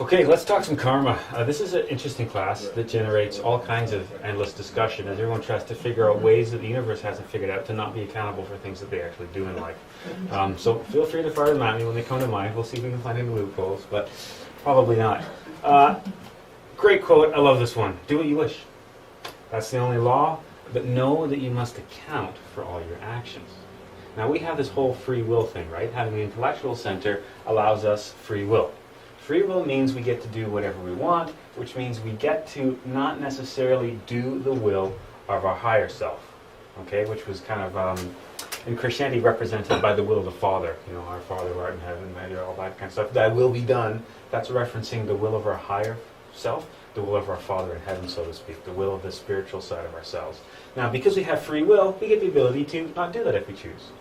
Okay, let's talk some karma. This is an interesting class that generates all kinds of endless discussion as everyone tries to figure out ways that the universe hasn't figured out to not be accountable for things that they actually do in life. So feel free to fire them at me when they come to mind. We'll see if we can find any loopholes, but probably not. Great quote. I love this one. Do what you wish. That's the only law, but know that you must account for all your actions. Now we have this whole free will thing, right? Having the intellectual center allows us free will. Free will means we get to do whatever we want, which means we get to not necessarily do the will of our higher self, okay? Which was kind of, in Christianity, represented by the will of the Father. You know, our Father who art in heaven, all that kind of stuff. Thy will be done. That's referencing the will of our higher self, the will of our Father in heaven, so to speak, the will of the spiritual side of ourselves. Now, because we have free will, we get the ability to not do that if we choose.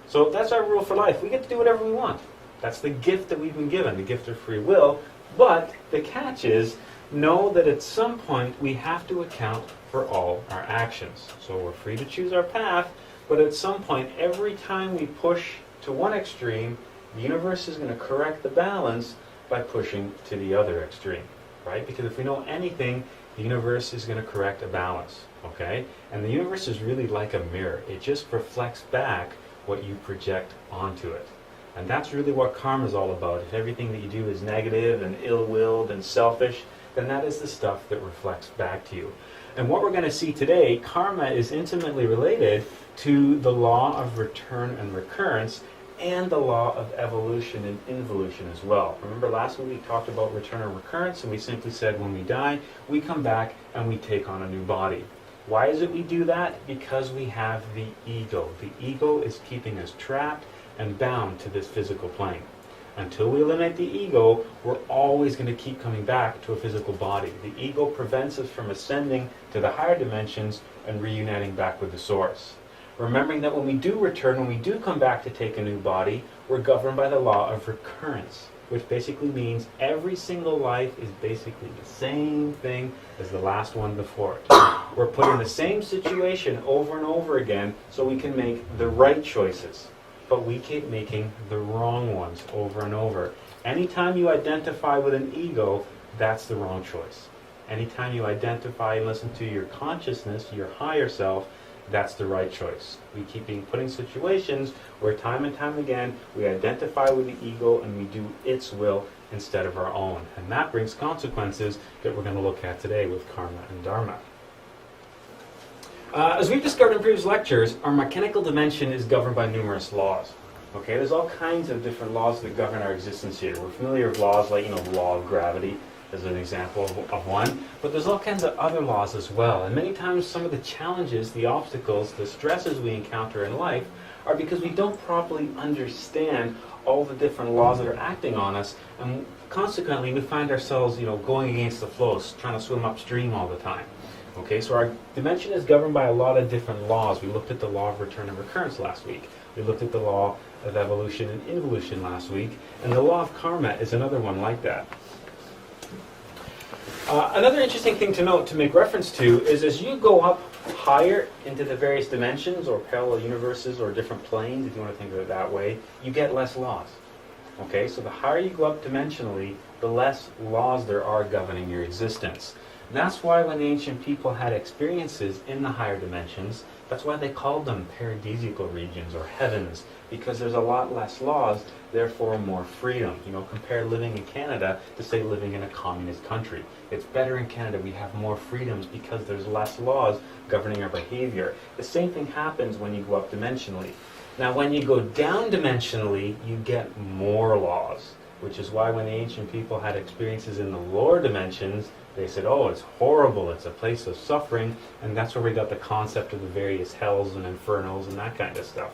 So that's our rule for life. We get to do whatever we want. That's the gift that we've been given, the gift of free will. But the catch is, know that at some point we have to account for all our actions. So we're free to choose our path, but at some point, every time we push to one extreme, the universe is going to correct the balance by pushing to the other extreme, right? Because if we know anything, the universe is going to correct a balance, okay? And the universe is really like a mirror. It just reflects back what you project onto it. And that's really what karma is all about. If everything that you do is negative and ill-willed and selfish, then that is the stuff that reflects back to you. And what we're going to see today, karma is intimately related to the law of return and recurrence and the law of evolution and involution as well. Remember last week we talked about return and recurrence, and we simply said when we die, we come back and we take on a new body. Why is it we do that? Because we have the ego. The ego is keeping us trapped and bound to this physical plane. Until we eliminate the ego, we're always going to keep coming back to a physical body. The ego prevents us from ascending to the higher dimensions and reuniting back with the source. Remembering that when we do return, when we do come back to take a new body, we're governed by the law of recurrence, which basically means every single life is basically the same thing as the last one before it. We're put in the same situation over and over again so we can make the right choices. But we keep making the wrong ones over and over. Anytime you identify with an ego, that's the wrong choice. Anytime you identify and listen to your consciousness, your higher self, that's the right choice. We keep being put in situations where time and time again we identify with the ego and we do its will instead of our own. And that brings consequences that we're going to look at today with karma and dharma. As we've discovered in previous lectures, our mechanical dimension is governed by numerous laws. Okay, there's all kinds of different laws that govern our existence here. We're familiar with laws like, the law of gravity as an example of one, but there's all kinds of other laws as well. And many times some of the challenges, the obstacles, the stresses we encounter in life are because we don't properly understand all the different laws that are acting on us, and consequently we find ourselves, going against the flow, trying to swim upstream all the time. Okay, so our dimension is governed by a lot of different laws. We looked at the law of return and recurrence last week. We looked at the law of evolution and involution last week. And the law of karma is another one like that. Another interesting thing to note, to make reference to, is as you go up higher into the various dimensions or parallel universes or different planes, if you want to think of it that way, you get less laws. Okay, so the higher you go up dimensionally, the less laws there are governing your existence. That's why when the ancient people had experiences in the higher dimensions, that's why they called them paradisiacal regions or heavens, because there's a lot less laws, therefore more freedom. Compare living in Canada to, say, living in a communist country. It's better in Canada. We have more freedoms because there's less laws governing our behavior. The same thing happens when you go up dimensionally. Now, when you go down dimensionally, you get more laws, which is why when the ancient people had experiences in the lower dimensions, they said, oh, it's horrible, it's a place of suffering, and that's where we got the concept of the various hells and infernos and that kind of stuff.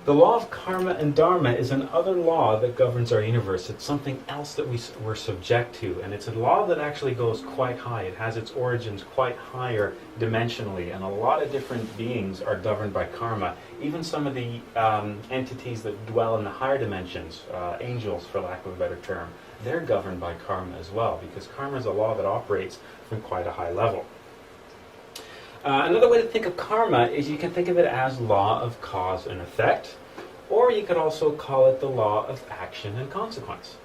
The law of karma and dharma is another law that governs our universe. It's something else that we're subject to, and it's a law that actually goes quite high. It has its origins quite higher dimensionally, and a lot of different beings are governed by karma. Even some of the entities that dwell in the higher dimensions, angels for lack of a better term, they're governed by karma as well, because karma is a law that operates from quite a high level. Another way to think of karma is you can think of it as law of cause and effect, or you could also call it the law of action and consequence.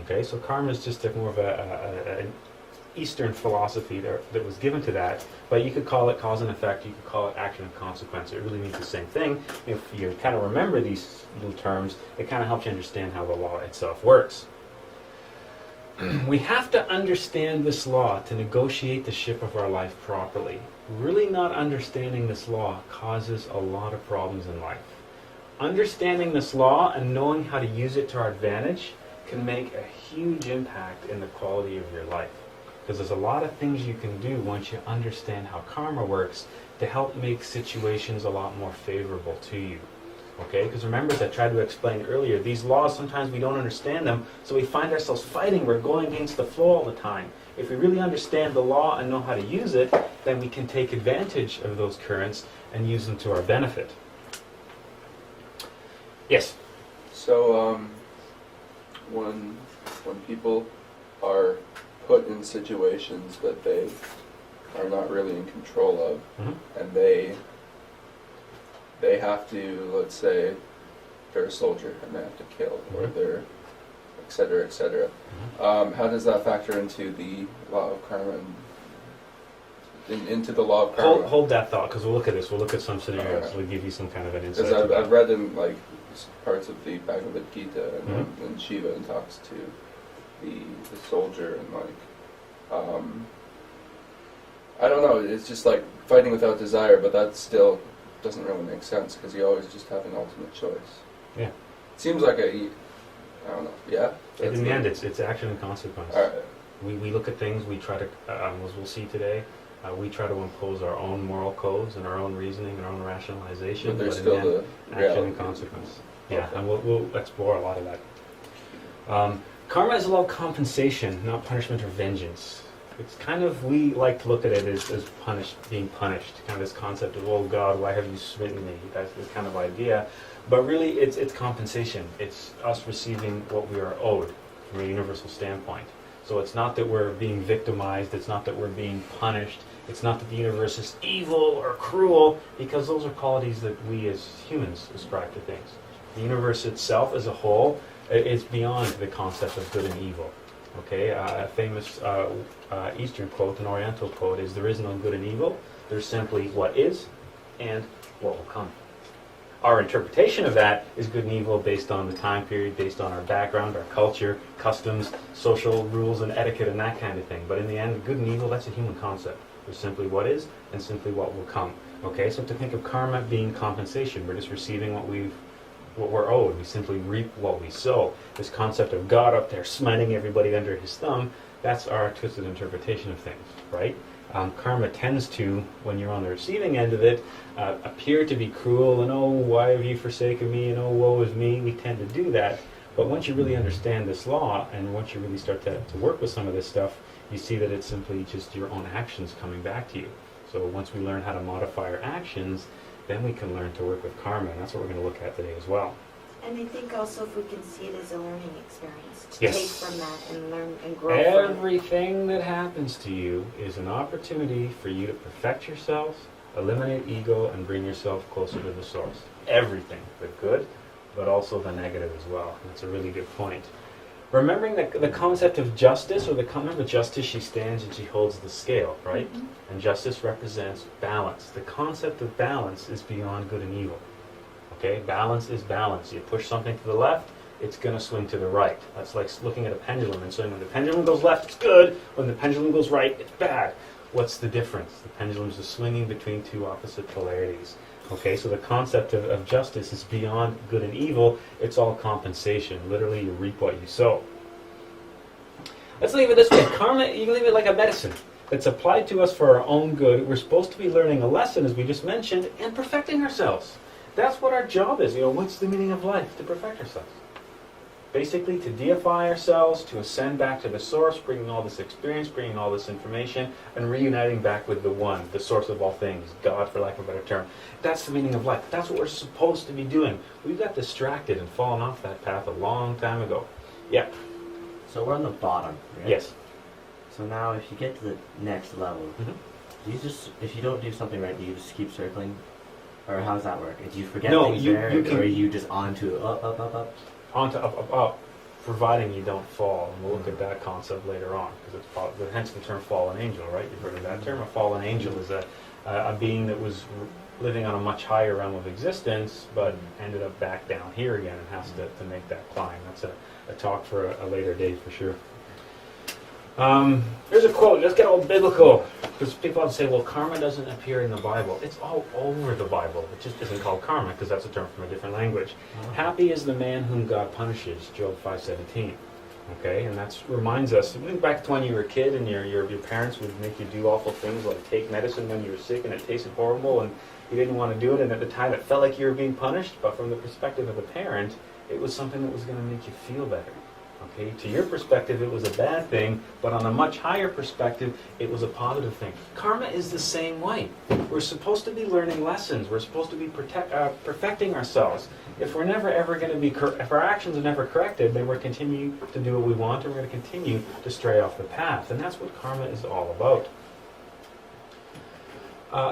Okay, so karma is just more of an Eastern philosophy that was given to that, but you could call it cause and effect, you could call it action and consequence. It really means the same thing. If you kind of remember these little terms, it kind of helps you understand how the law itself works. We have to understand this law to negotiate the ship of our life properly. Really not understanding this law causes a lot of problems in life. Understanding this law and knowing how to use it to our advantage can make a huge impact in the quality of your life. Because there's a lot of things you can do once you understand how karma works to help make situations a lot more favorable to you. Okay? Because remember, as I tried to explain earlier, these laws, sometimes we don't understand them, so we find ourselves fighting. We're going against the flow all the time. If we really understand the law and know how to use it, then we can take advantage of those currents and use them to our benefit. Yes? So, when people are put in situations that they are not really in control of, and they have to, let's say, they're a soldier and they have to kill, or they're, et cetera, et cetera. How does that factor into the law of karma? Into the law of karma? Hold that thought, because we'll look at this. We'll look at some scenarios. We'll give you some kind of an insight. Because I've read in like parts of the Bhagavad Gita, and Shiva talks to the soldier, and like, I don't know, it's just like fighting without desire, but that still doesn't really make sense, because you always just have an ultimate choice. Yeah. It seems like I don't know, yeah? In the end, it's action and consequence. All right. We look at things, we try to, as we'll see today, we try to impose our own moral codes and our own reasoning and our own rationalization, But there's in still the end, the action reality. and consequence. Okay. Yeah, and we'll explore a lot of that. Karma is about compensation, not punishment or vengeance. It's kind of, we like to look at it as being punished, kind of this concept of, oh God, why have you smitten me? That's this kind of idea. But really, it's compensation. It's us receiving what we are owed from a universal standpoint. So it's not that we're being victimized, it's not that we're being punished, it's not that the universe is evil or cruel, because those are qualities that we as humans ascribe to things. The universe itself as a whole is beyond the concept of good and evil. Okay, a famous Eastern quote, an Oriental quote, is there is no good and evil, there's simply what is and what will come. Our interpretation of that is good and evil based on the time period, based on our background, our culture, customs, social rules and etiquette and that kind of thing. But in the end, good and evil, that's a human concept. There's simply what is and simply what will come. Okay, so to think of karma being compensation, we're just receiving what we're owed. We simply reap what we sow. This concept of God up there smiting everybody under his thumb, that's our twisted interpretation of things, right? Karma tends to, when you're on the receiving end of it, appear to be cruel and, oh, why have you forsaken me, and oh, woe is me. We tend to do that. But once you really understand this law, and once you really start to work with some of this stuff, you see that it's simply just your own actions coming back to you. So once we learn how to modify our actions, then we can learn to work with karma, and that's what we're going to look at today as well. And I think also if we can see it as a learning experience, to Yes. take from that and learn and grow from it. Everything that happens to you is an opportunity for you to perfect yourself, eliminate ego, and bring yourself closer to the source. Everything, the good, but also the negative as well. That's a really good point. Remembering the concept of justice, or remember justice, she stands and she holds the scale, right? Mm-hmm. And justice represents balance. The concept of balance is beyond good and evil. Okay, balance is balance. You push something to the left, it's going to swing to the right. That's like looking at a pendulum and saying when the pendulum goes left, it's good. When the pendulum goes right, it's bad. What's the difference? The pendulum's just swinging between two opposite polarities. Okay, so the concept of justice is beyond good and evil. It's all compensation. Literally, you reap what you sow. Let's leave it this way. Karma, you can leave it like a medicine that's applied to us for our own good. We're supposed to be learning a lesson, as we just mentioned, and perfecting ourselves. That's what our job is. What's the meaning of life? To perfect ourselves. Basically, to deify ourselves, to ascend back to the source, bringing all this experience, bringing all this information, and reuniting back with the one, the source of all things, God, for lack of a better term. That's the meaning of life. That's what we're supposed to be doing. We got distracted and fallen off that path a long time ago. Yeah. So we're on the bottom, right? Yes. So now if you get to the next level, Mm-hmm. do you just, if you don't do something right, do you just keep circling? Or how does that work? Do you forget No, things you there, can- or are you just on to up? On to up, up, up. providing you don't fall. And we'll look at that concept later on, because hence the term fallen angel, right? You've heard of that term. A fallen angel is a being that was living on a much higher realm of existence, but ended up back down here again and has to make that climb. That's a talk for a later day for sure. Here's a quote. Let's get all biblical, because people have to say, well, karma doesn't appear in the Bible. It's all over the Bible. It just isn't called karma, because that's a term from a different language. Happy is the man whom God punishes, Job 5:17. Okay, and that reminds us, think back to when you were a kid and your parents would make you do awful things like take medicine when you were sick and it tasted horrible and you didn't want to do it, and at the time it felt like you were being punished, but from the perspective of the parent, it was something that was going to make you feel better. Okay, to your perspective, it was a bad thing, but on a much higher perspective, it was a positive thing. Karma is the same way. We're supposed to be learning lessons. We're supposed to be perfecting ourselves. If we're never ever going to be, if our actions are never corrected, then we're continuing to do what we want, and we're going to continue to stray off the path. And that's what karma is all about.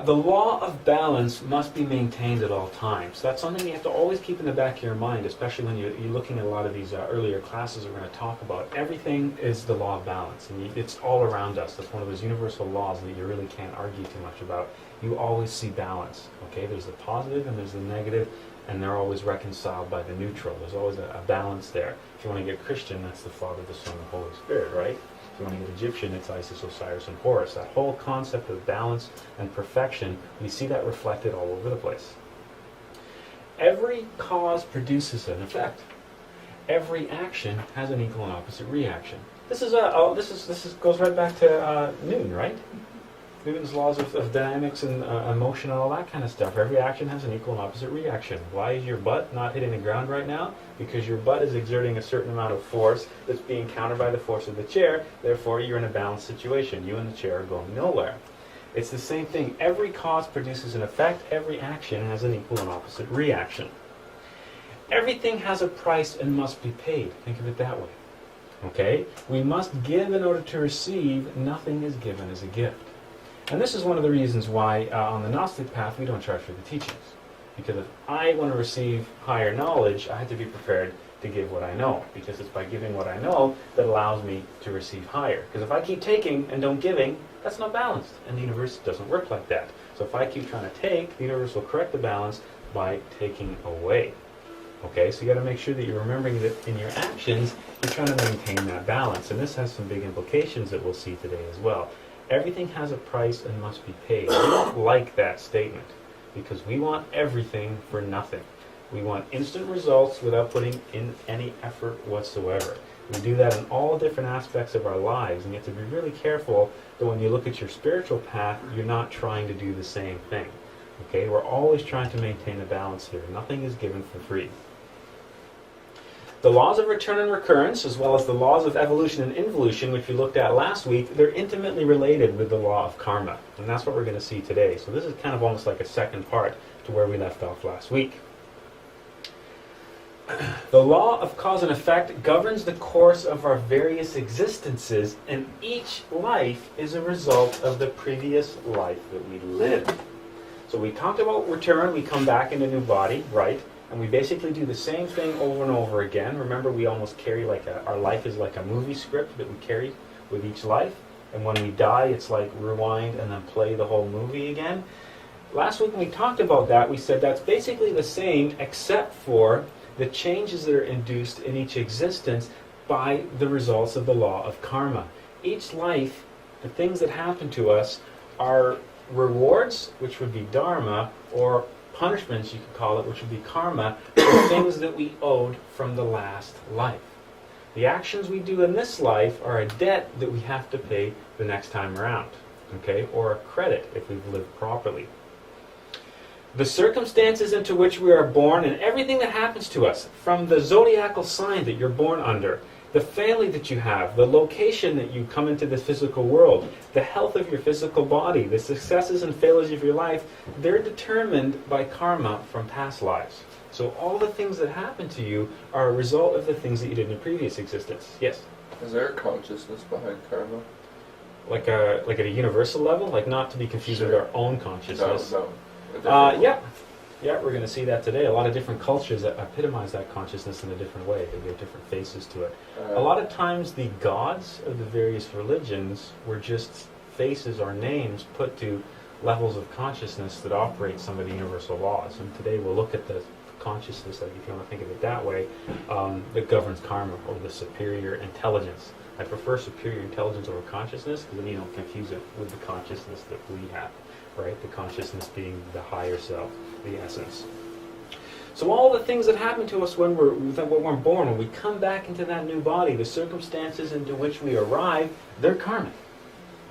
The law of balance must be maintained at all times. That's something you have to always keep in the back of your mind, especially when you're looking at a lot of these earlier classes we're going to talk about. Everything is the law of balance, and it's all around us. That's one of those universal laws that you really can't argue too much about. You always see balance. Okay, there's the positive and there's the negative, and they're always reconciled by the neutral. There's always a balance there. If you want to get Christian, that's the Father, the Son, and the Holy Spirit, right? If you want to get Egyptian, it's Isis, Osiris, and Horus. That whole concept of balance and perfection, we see that reflected all over the place. Every cause produces an effect. Every action has an equal and opposite reaction. This goes right back to Newton, right? Newton's laws of dynamics and emotion and all that kind of stuff. Every action has an equal and opposite reaction. Why is your butt not hitting the ground right now? Because your butt is exerting a certain amount of force that's being countered by the force of the chair. Therefore, you're in a balanced situation. You and the chair are going nowhere. It's the same thing. Every cause produces an effect. Every action has an equal and opposite reaction. Everything has a price and must be paid. Think of it that way. Okay? We must give in order to receive. Nothing is given as a gift. And this is one of the reasons why on the Gnostic path we don't charge for the teachings. Because if I want to receive higher knowledge, I have to be prepared to give what I know. Because it's by giving what I know that allows me to receive higher. Because if I keep taking and don't giving, that's not balanced. And the universe doesn't work like that. So if I keep trying to take, the universe will correct the balance by taking away. Okay, so you got to make sure that you're remembering that in your actions, you're trying to maintain that balance. And this has some big implications that we'll see today as well. Everything has a price and must be paid. We don't like that statement because we want everything for nothing. We want instant results without putting in any effort whatsoever. We do that in all different aspects of our lives, and you have to be really careful that when you look at your spiritual path, you're not trying to do the same thing. Okay, we're always trying to maintain a balance here. Nothing is given for free. The laws of return and recurrence, as well as the laws of evolution and involution, which we looked at last week, they're intimately related with the law of karma. And that's what we're going to see today. So this is kind of almost like a second part to where we left off last week. The law of cause and effect governs the course of our various existences, and each life is a result of the previous life that we lived. So we talked about return, we come back in a new body, right? And we basically do the same thing over and over again. Remember, we almost carry our life is like a movie script that we carry with each life. And when we die, it's like rewind and then play the whole movie again. Last week when we talked about that, we said that's basically the same except for the changes that are induced in each existence by the results of the law of karma. Each life, the things that happen to us are rewards, which would be dharma, or punishments, you could call it, which would be karma, for things that we owed from the last life. The actions we do in this life are a debt that we have to pay the next time around, okay, or a credit if we've lived properly. The circumstances into which we are born and everything that happens to us, from the zodiacal sign that you're born under, the family that you have, the location that you come into this physical world, the health of your physical body, the successes and failures of your life, they're determined by karma from past lives. So all the things that happen to you are a result of the things that you did in your previous existence. Yes? Is there a consciousness behind karma? Like at a universal level? Like not to be confused with our own consciousness. No. Yeah. Yeah, we're going to see that today. A lot of different cultures that epitomize that consciousness in a different way. They give different faces to it. A lot of times the gods of the various religions were just faces or names put to levels of consciousness that operate some of the universal laws. And today we'll look at the consciousness, like if you want to think of it that way, that governs karma, or the superior intelligence. I prefer superior intelligence over consciousness because then you don't confuse it with the consciousness that we have, right? The consciousness being the higher self, the essence. So all the things that happen to us when we're born, when we come back into that new body, the circumstances into which we arrive, they're karmic.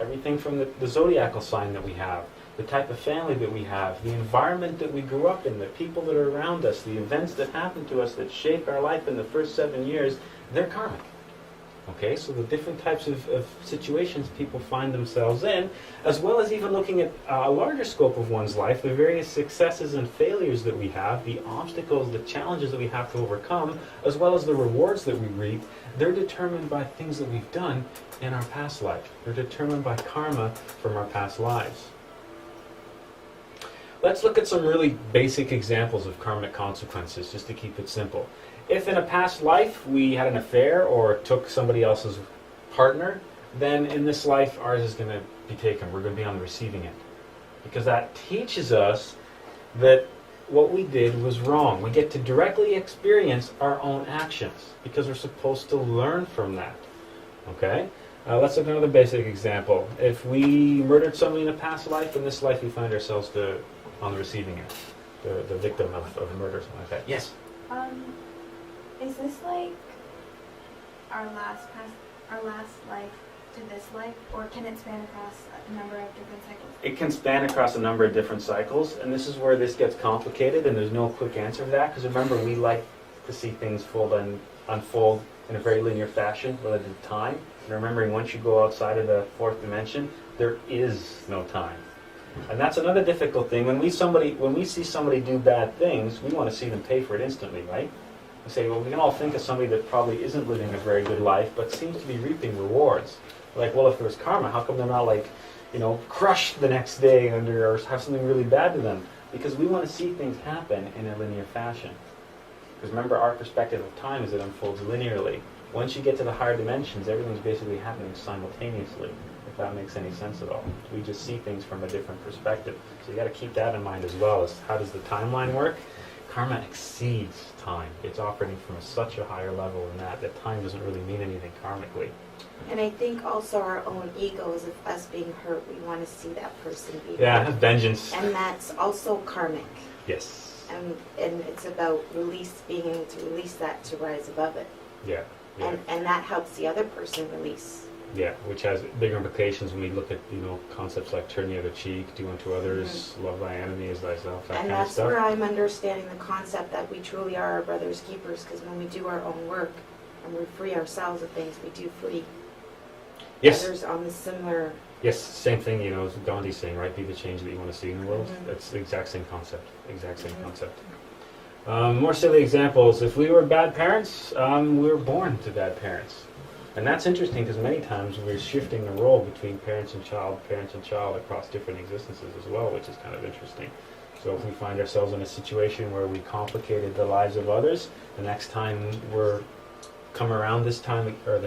Everything from the zodiacal sign that we have, the type of family that we have, the environment that we grew up in, the people that are around us, the events that happen to us that shape our life in the first 7 years, they're karmic. Okay, so the different types of situations people find themselves in, as well as even looking at a larger scope of one's life, the various successes and failures that we have, the obstacles, the challenges that we have to overcome, as well as the rewards that we reap, they're determined by things that we've done in our past life. They're determined by karma from our past lives. Let's look at some really basic examples of karmic consequences, just to keep it simple. If in a past life we had an affair or took somebody else's partner, then in this life ours is going to be taken. We're going to be on the receiving end. Because that teaches us that what we did was wrong. We get to directly experience our own actions because we're supposed to learn from that. Okay? Let's look at another basic example. If we murdered somebody in a past life, in this life we find ourselves on the receiving end, the victim of a murder or something like that. Yes? Is this like our last life to this life, or can it span across a number of different cycles? It can span across a number of different cycles, and this is where this gets complicated, and there's no quick answer to that, because remember, we like to see things unfold in a very linear fashion relative to time. And remembering, once you go outside of the fourth dimension, there is no time. And that's another difficult thing. When we see somebody do bad things, we want to see them pay for it instantly, right? We say, well, we can all think of somebody that probably isn't living a very good life, but seems to be reaping rewards. Like, well, if there was karma, how come they're not crushed the next day or have something really bad to them? Because we want to see things happen in a linear fashion. Because remember, our perspective of time is it unfolds linearly. Once you get to the higher dimensions, everything's basically happening simultaneously, if that makes any sense at all. We just see things from a different perspective. So you got to keep that in mind as well, as how does the timeline work? Karma exceeds time. It's operating from such a higher level than that time doesn't really mean anything karmically. And I think also our own egos, of us being hurt, we want to see that person be hurt. Yeah, vengeance. And that's also karmic. Yes. And it's about being able to release that to rise above it. Yeah. Yeah. And that helps the other person release. Yeah, which has bigger implications when we look at, concepts like turn the other cheek, do unto others, love thy enemy as thyself, that and kind of stuff. that's where I'm understanding the concept that we truly are our brother's keepers, because when we do our own work and we free ourselves of things, we do free others on the similar... Yes, same thing, as Gandhi's saying, right? Be the change that you want to see in the world. Mm-hmm. That's the exact same concept. Exact same concept. More silly examples. If we were bad parents, we were born to bad parents. And that's interesting because many times we're shifting the role between parents and child across different existences as well, which is kind of interesting. So if we find ourselves in a situation where we complicated the lives of others, the next time the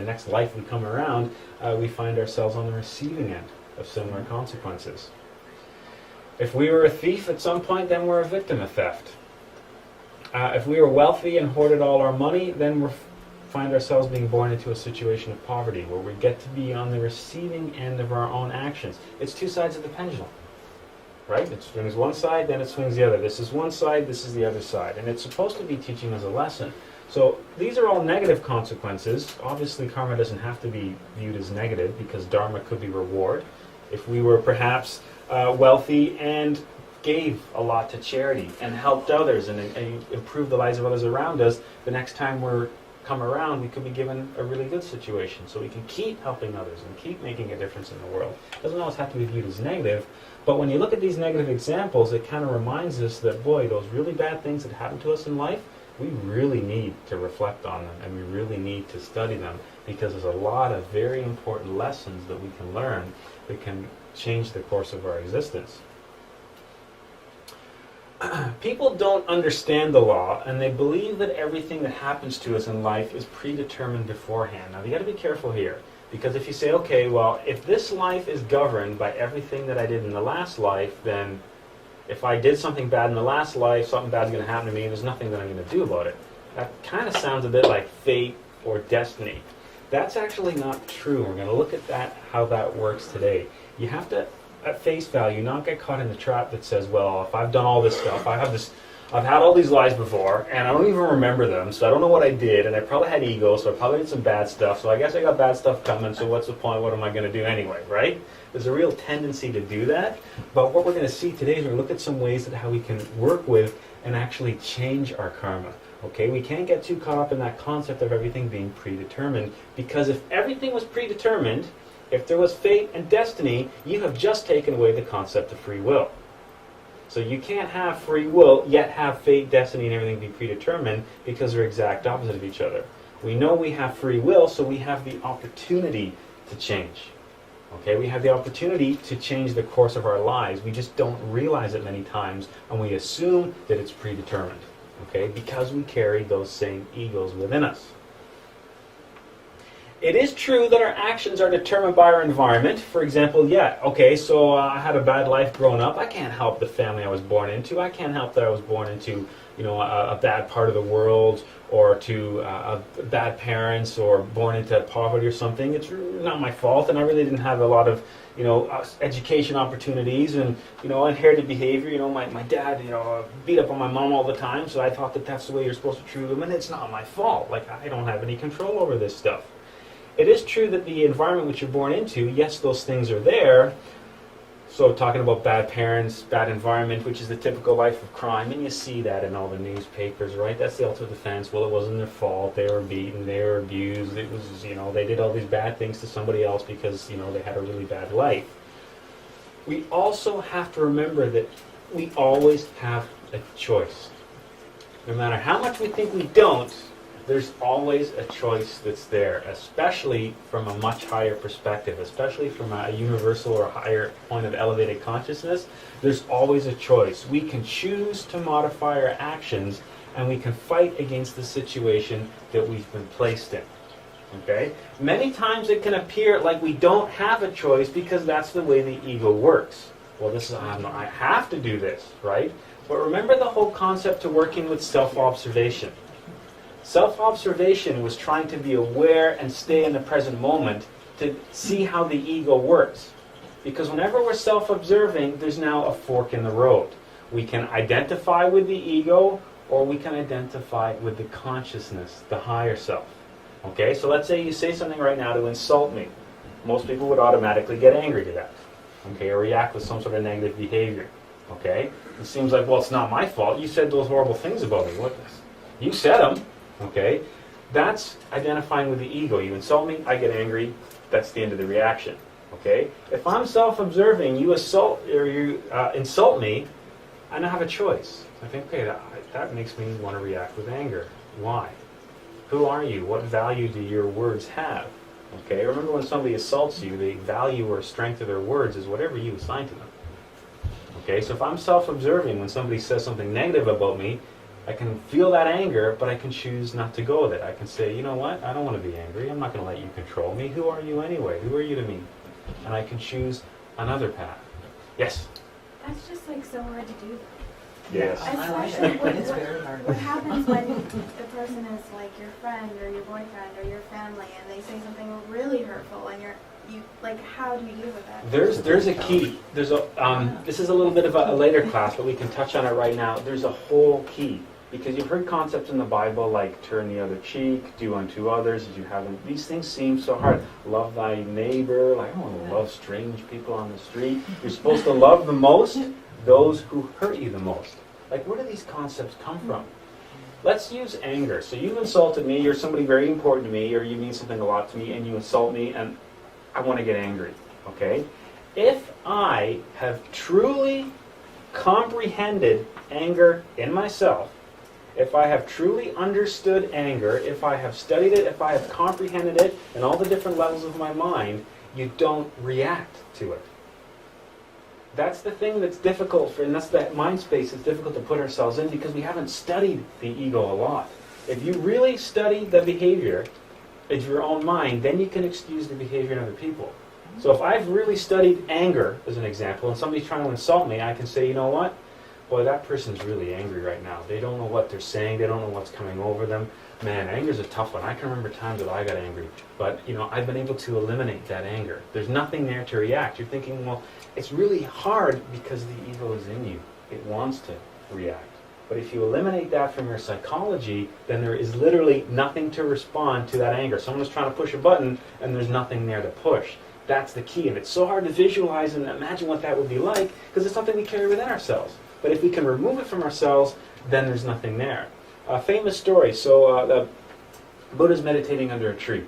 next life we come around, we find ourselves on the receiving end of similar consequences. If we were a thief at some point, then we're a victim of theft. If we were wealthy and hoarded all our money, then we find ourselves being born into a situation of poverty where we get to be on the receiving end of our own actions. It's two sides of the pendulum, right? It swings one side, then it swings the other. This is one side, this is the other side. And it's supposed to be teaching us a lesson. So these are all negative consequences. Obviously, karma doesn't have to be viewed as negative because dharma could be reward. If we were perhaps wealthy and gave a lot to charity and helped others and improved the lives of others around us, the next time we're come around, we could be given a really good situation. So we can keep helping others and keep making a difference in the world. It doesn't always have to be viewed as negative, but when you look at these negative examples, it kind of reminds us that, boy, those really bad things that happen to us in life, we really need to reflect on them and we really need to study them because there's a lot of very important lessons that we can learn that can change the course of our existence. people don't understand the law, and they believe that everything that happens to us in life is predetermined beforehand. Now, you got to be careful here, because if you say, okay, well, if this life is governed by everything that I did in the last life, then if I did something bad in the last life, something bad's going to happen to me, and there's nothing that I'm going to do about it. That kind of sounds a bit like fate or destiny. That's actually not true. We're going to look at that, how that works today. You have to, at face value, not get caught in the trap that says, well, if I've done all this stuff, I've had all these lives before, and I don't even remember them, so I don't know what I did, and I probably had ego, so I probably did some bad stuff, so I guess I got bad stuff coming, so what's the point? What am I going to do anyway, right? There's a real tendency to do that, but what we're going to see today is we're going to look at some ways that how we can work with and actually change our karma. Okay, we can't get too caught up in that concept of everything being predetermined, because if everything was predetermined, if there was fate and destiny, you have just taken away the concept of free will. So you can't have free will, yet have fate, destiny, and everything be predetermined, because they're exact opposite of each other. We know we have free will, so we have the opportunity to change. Okay, we have the opportunity to change the course of our lives. We just don't realize it many times, and we assume that it's predetermined. Okay, because we carry those same egos within us. It is true that our actions are determined by our environment. For example, so I had a bad life growing up. I can't help the family I was born into. I can't help that I was born into, a bad part of the world, or to bad parents, or born into poverty or something. It's not my fault, and I really didn't have a lot of, education opportunities and, inherited behavior. My dad, beat up on my mom all the time, so I thought that that's the way you're supposed to treat them, and it's not my fault. Like, I don't have any control over this stuff. It is true that the environment which you're born into, yes, those things are there. So talking about bad parents, bad environment, which is the typical life of crime, and you see that in all the newspapers, right? That's the ultimate defense. Well, it wasn't their fault. They were beaten. They were abused. It was, they did all these bad things to somebody else because, they had a really bad life. We also have to remember that we always have a choice. No matter how much we think we don't, there's always a choice that's there, especially from a much higher perspective, especially from a universal or higher point of elevated consciousness. There's always a choice. We can choose to modify our actions, and we can fight against the situation that we've been placed in. Okay? Many times it can appear like we don't have a choice because that's the way the ego works. Well, I have to do this, right? But remember the whole concept to working with self-observation. Self-observation was trying to be aware and stay in the present moment to see how the ego works. Because whenever we're self-observing, there's now a fork in the road. We can identify with the ego, or we can identify with the consciousness, the higher self. Okay, so let's say you say something right now to insult me. Most people would automatically get angry to that. Okay, or react with some sort of negative behavior. Okay, it seems like, well, it's not my fault. You said those horrible things about me. You said them. Okay, that's identifying with the ego. You insult me, I get angry. That's the end of the reaction. Okay, if I'm self-observing, you insult me, I now have a choice. I think, okay, that makes me want to react with anger. Why? Who are you? What value do your words have? Okay, remember when somebody assaults you, the value or strength of their words is whatever you assign to them. Okay, so if I'm self-observing, when somebody says something negative about me, I can feel that anger, but I can choose not to go with it. I can say, you know what? I don't want to be angry. I'm not going to let you control me. Who are you anyway? Who are you to me? And I can choose another path. Yes? That's just so hard to do. Yes. Especially It's very hard. what happens when the person is your friend or your boyfriend or your family, and they say something really hurtful, and how do you deal with that? There's a key. This is a little bit of a later class, but we can touch on it right now. There's a whole key. Because you've heard concepts in the Bible like turn the other cheek, do unto others as you have them. These things seem so hard. Love thy neighbor. I don't want to love strange people on the street. You're supposed to love the most those who hurt you the most. Where do these concepts come from? Let's use anger. So you've insulted me, you're somebody very important to me, or you mean something a lot to me, and you insult me, and I want to get angry. Okay? If I have truly comprehended anger in myself, if I have truly understood anger, if I have studied it, if I have comprehended it in all the different levels of my mind, you don't react to it. That's the thing that's difficult and that's that mind space that's difficult to put ourselves in because we haven't studied the ego a lot. If you really study the behavior of your own mind, then you can excuse the behavior in other people. So if I've really studied anger, as an example, and somebody's trying to insult me, I can say, you know what? Boy, that person's really angry right now. They don't know what they're saying. They don't know what's coming over them. Man, anger's a tough one. I can remember times that I got angry. But, I've been able to eliminate that anger. There's nothing there to react. You're thinking, well, it's really hard because the ego is in you. It wants to react. But if you eliminate that from your psychology, then there is literally nothing to respond to that anger. Someone's trying to push a button, and there's nothing there to push. That's the key. And it's so hard to visualize and imagine what that would be like, because it's something we carry within ourselves. But if we can remove it from ourselves, then there's nothing there. A famous story. So the Buddha's meditating under a tree.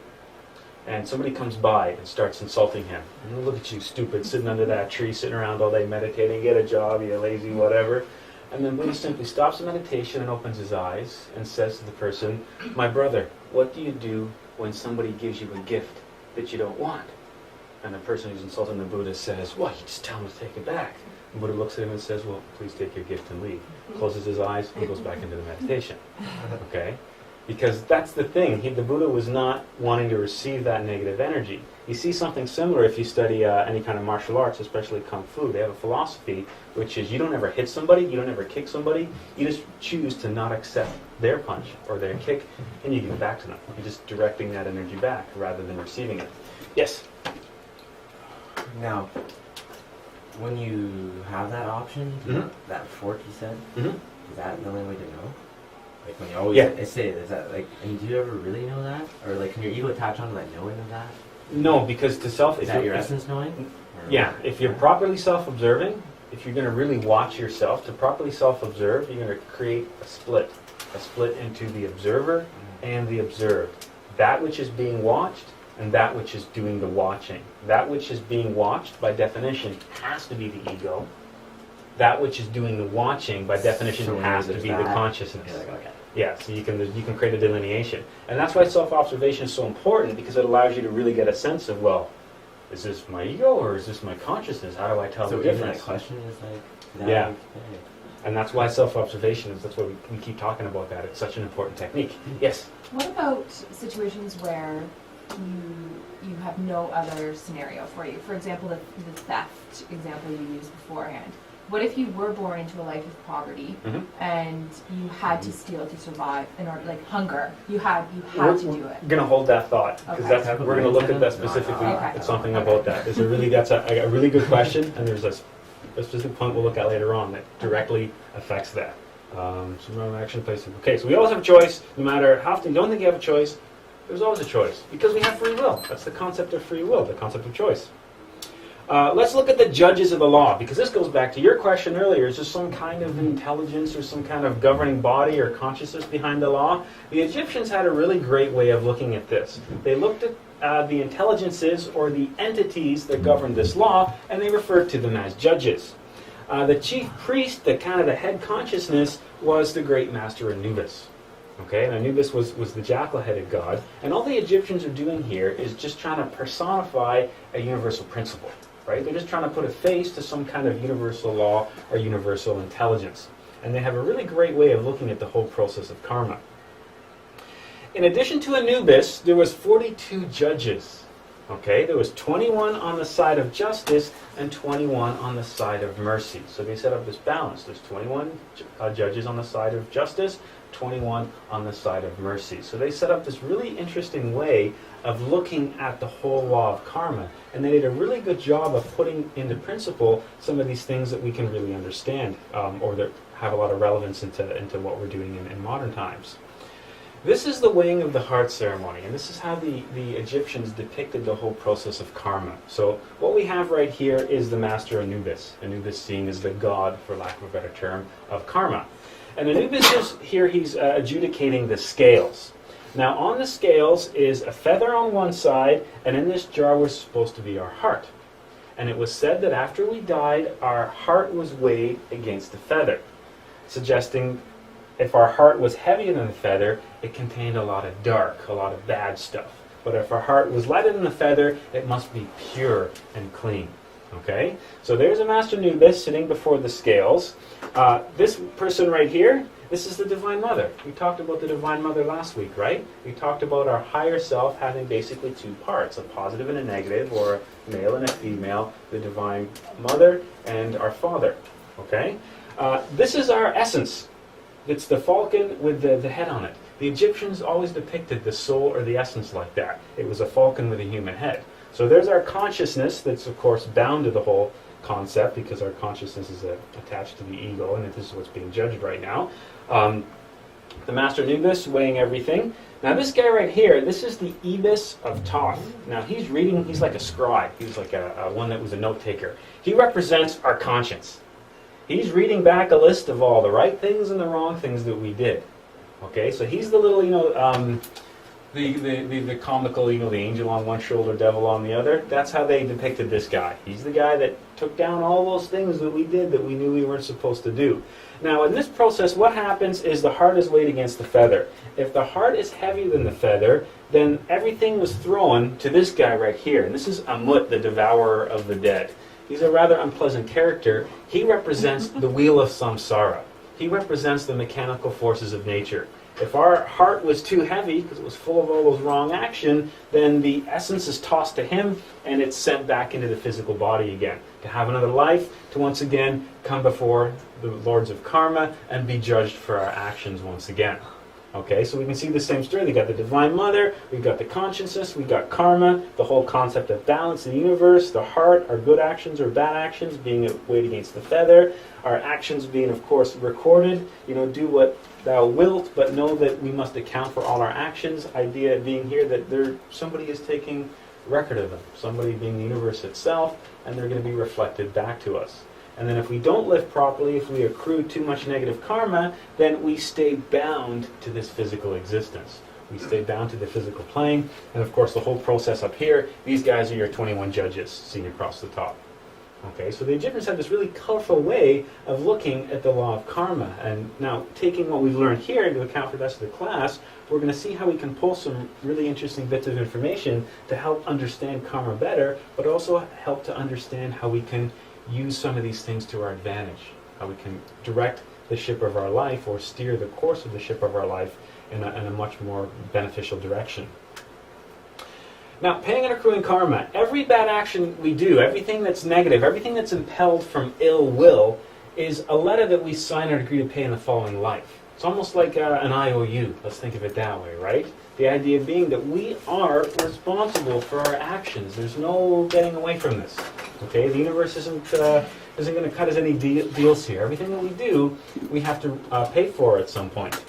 And somebody comes by and starts insulting him. And look at you, stupid, sitting under that tree, sitting around all day meditating, get a job, you lazy, whatever. And then Buddha simply stops the meditation and opens his eyes and says to the person, my brother, what do you do when somebody gives you a gift that you don't want? And the person who's insulting the Buddha says, well, you just tell him to take it back. The Buddha looks at him and says, well, please take your gift and leave. Closes his eyes and goes back into the meditation. Okay? Because that's the thing. The Buddha was not wanting to receive that negative energy. You see something similar if you study any kind of martial arts, especially Kung Fu. They have a philosophy which is you don't ever hit somebody, you don't ever kick somebody, you just choose to not accept their punch or their kick, and you give it back to them. You're just directing that energy back rather than receiving it. Yes? Now, when you have that option, that fork you said, is that the only way to know? Like when you always say, is that like, and do you ever really know that? Or like, can your ego attach on to that knowing of that? No, because to self... Is that your essence knowing? Or yeah, if you're properly self-observing, if you're going to really watch yourself, to properly self-observe, you're going to create a split into the observer and the observed. That which is being watched and that which is doing the watching. That which is being watched, by definition, has to be the ego. That which is doing the watching, by definition, So has to there's be that. the consciousness. Okay. Yeah, so you can create a delineation. And that's why self-observation is so important, because it allows you to really get a sense of, well, is this my ego or is this my consciousness? How do I tell So the even difference? that question is like, Yeah. And that's why self-observation is, that's why we keep talking about that. It's such an important technique. Yes? What about situations where you have no other scenario for you? For example, the theft example you used beforehand. What if you were born into a life of poverty and you had to steal to survive in order, like hunger? You had to do it. We're going to hold that thought, because Okay. we're going to look at that specifically. Okay. It's something about that. That's a really good question, and there's a specific point we'll look at later on that directly affects that. So remember action placement. Okay, so we always have a choice, no matter how often you don't think you have a choice. There's always a choice, because we have free will. That's the concept of free will, the concept of choice. Let's look at the judges of the law, because this goes back to your question earlier. Is there some kind of intelligence or some kind of governing body or consciousness behind the law? The Egyptians had a really great way of looking at this. They looked at the intelligences or the entities that govern this law, and they referred to them as judges. The chief priest, the head consciousness, was the great master Anubis. Okay, and Anubis was the jackal-headed god, and all the Egyptians are doing here is just trying to personify a universal principle. Right? They're just trying to put a face to some kind of universal law or universal intelligence. And they have a really great way of looking at the whole process of karma. In addition to Anubis, there was 42 judges. Okay? There was 21 on the side of justice and 21 on the side of mercy. So they set up this balance. There's 21 judges on the side of justice, 21 on the side of mercy. So they set up this really interesting way of looking at the whole law of karma. And they did a really good job of putting into principle some of these things that we can really understand, or that have a lot of relevance into what we're doing in modern times. This is the weighing of the heart ceremony, and this is how the Egyptians depicted the whole process of karma. So what we have right here is the master Anubis. Anubis seen as the god, for lack of a better term, of karma. And Anubis is here, he's adjudicating the scales. Now on the scales is a feather on one side, and in this jar was supposed to be our heart. And it was said that after we died, our heart was weighed against the feather, suggesting if our heart was heavier than the feather, it contained a lot of dark, a lot of bad stuff. But if our heart was lighter than the feather, it must be pure and clean. Okay, so there's a master nubis sitting before the scales. This person right here, this is the Divine Mother. We talked about the Divine Mother last week, right? We talked about our higher self having basically two parts, a positive and a negative, or a male and a female, the Divine Mother and our Father. Okay, this is our essence. It's the falcon with the head on it. The Egyptians always depicted the soul or the essence like that. It was a falcon with a human head. So there's our consciousness that's, of course, bound to the whole concept because our consciousness is attached to the ego, and this is what's being judged right now. The Master Nubis weighing everything. Now this guy right here, this is the Ibis of Thoth. Now he's reading, he's like a scribe. He's like a one that was a note taker. He represents our conscience. He's reading back a list of all the right things and the wrong things that we did. Okay, so he's the little, the comical, the angel on one shoulder, devil on the other. That's how they depicted this guy. He's the guy that took down all those things that we did that we knew we weren't supposed to do. Now, in this process, what happens is the heart is weighed against the feather. If the heart is heavier than the feather, then everything was thrown to this guy right here. And this is Amut, the devourer of the dead. He's a rather unpleasant character. He represents the wheel of samsara. He represents the mechanical forces of nature. If our heart was too heavy, because it was full of all those wrong action, then the essence is tossed to him and it's sent back into the physical body again, to have another life, to once again come before the lords of karma and be judged for our actions once again. Okay, so we can see the same story. We got the Divine Mother, we've got the consciousness, we've got karma, the whole concept of balance in the universe, the heart, our good actions or bad actions being weighed against the feather, our actions being, of course, recorded. Do what thou wilt, but know that we must account for all our actions. Idea being here that somebody is taking record of them, somebody being the universe itself, and they're going to be reflected back to us. And then if we don't live properly, if we accrue too much negative karma, then we stay bound to this physical existence. We stay bound to the physical plane. And of course, the whole process up here, these guys are your 21 judges seen across the top. Okay, so the Egyptians had this really colorful way of looking at the law of karma. And now, taking what we've learned here into account for the rest of the class, we're going to see how we can pull some really interesting bits of information to help understand karma better, but also help to understand how we can use some of these things to our advantage, how we can direct the ship of our life or steer the course of the ship of our life in a much more beneficial direction. Now, paying and accruing karma, every bad action we do, everything that's negative, everything that's impelled from ill will, is a letter that we sign or agree to pay in the following life. It's almost like an IOU. Let's think of it that way, right? The idea being that we are responsible for our actions. There's no getting away from this. Okay, the universe isn't going to cut us any deals here. Everything that we do, we have to pay for at some point.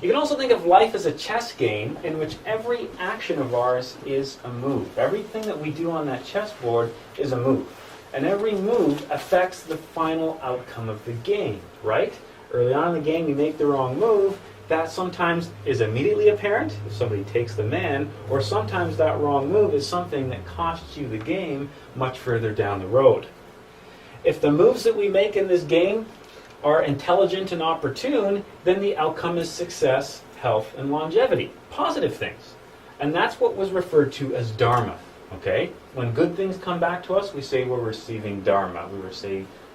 You can also think of life as a chess game in which every action of ours is a move. Everything that we do on that chessboard is a move. And every move affects the final outcome of the game, right? Early on in the game, you make the wrong move. That sometimes is immediately apparent if somebody takes the man, or sometimes that wrong move is something that costs you the game much further down the road. If the moves that we make in this game are intelligent and opportune, then the outcome is success, health, and longevity. Positive things. And that's what was referred to as Dharma. Okay? When good things come back to us, we say we're receiving Dharma.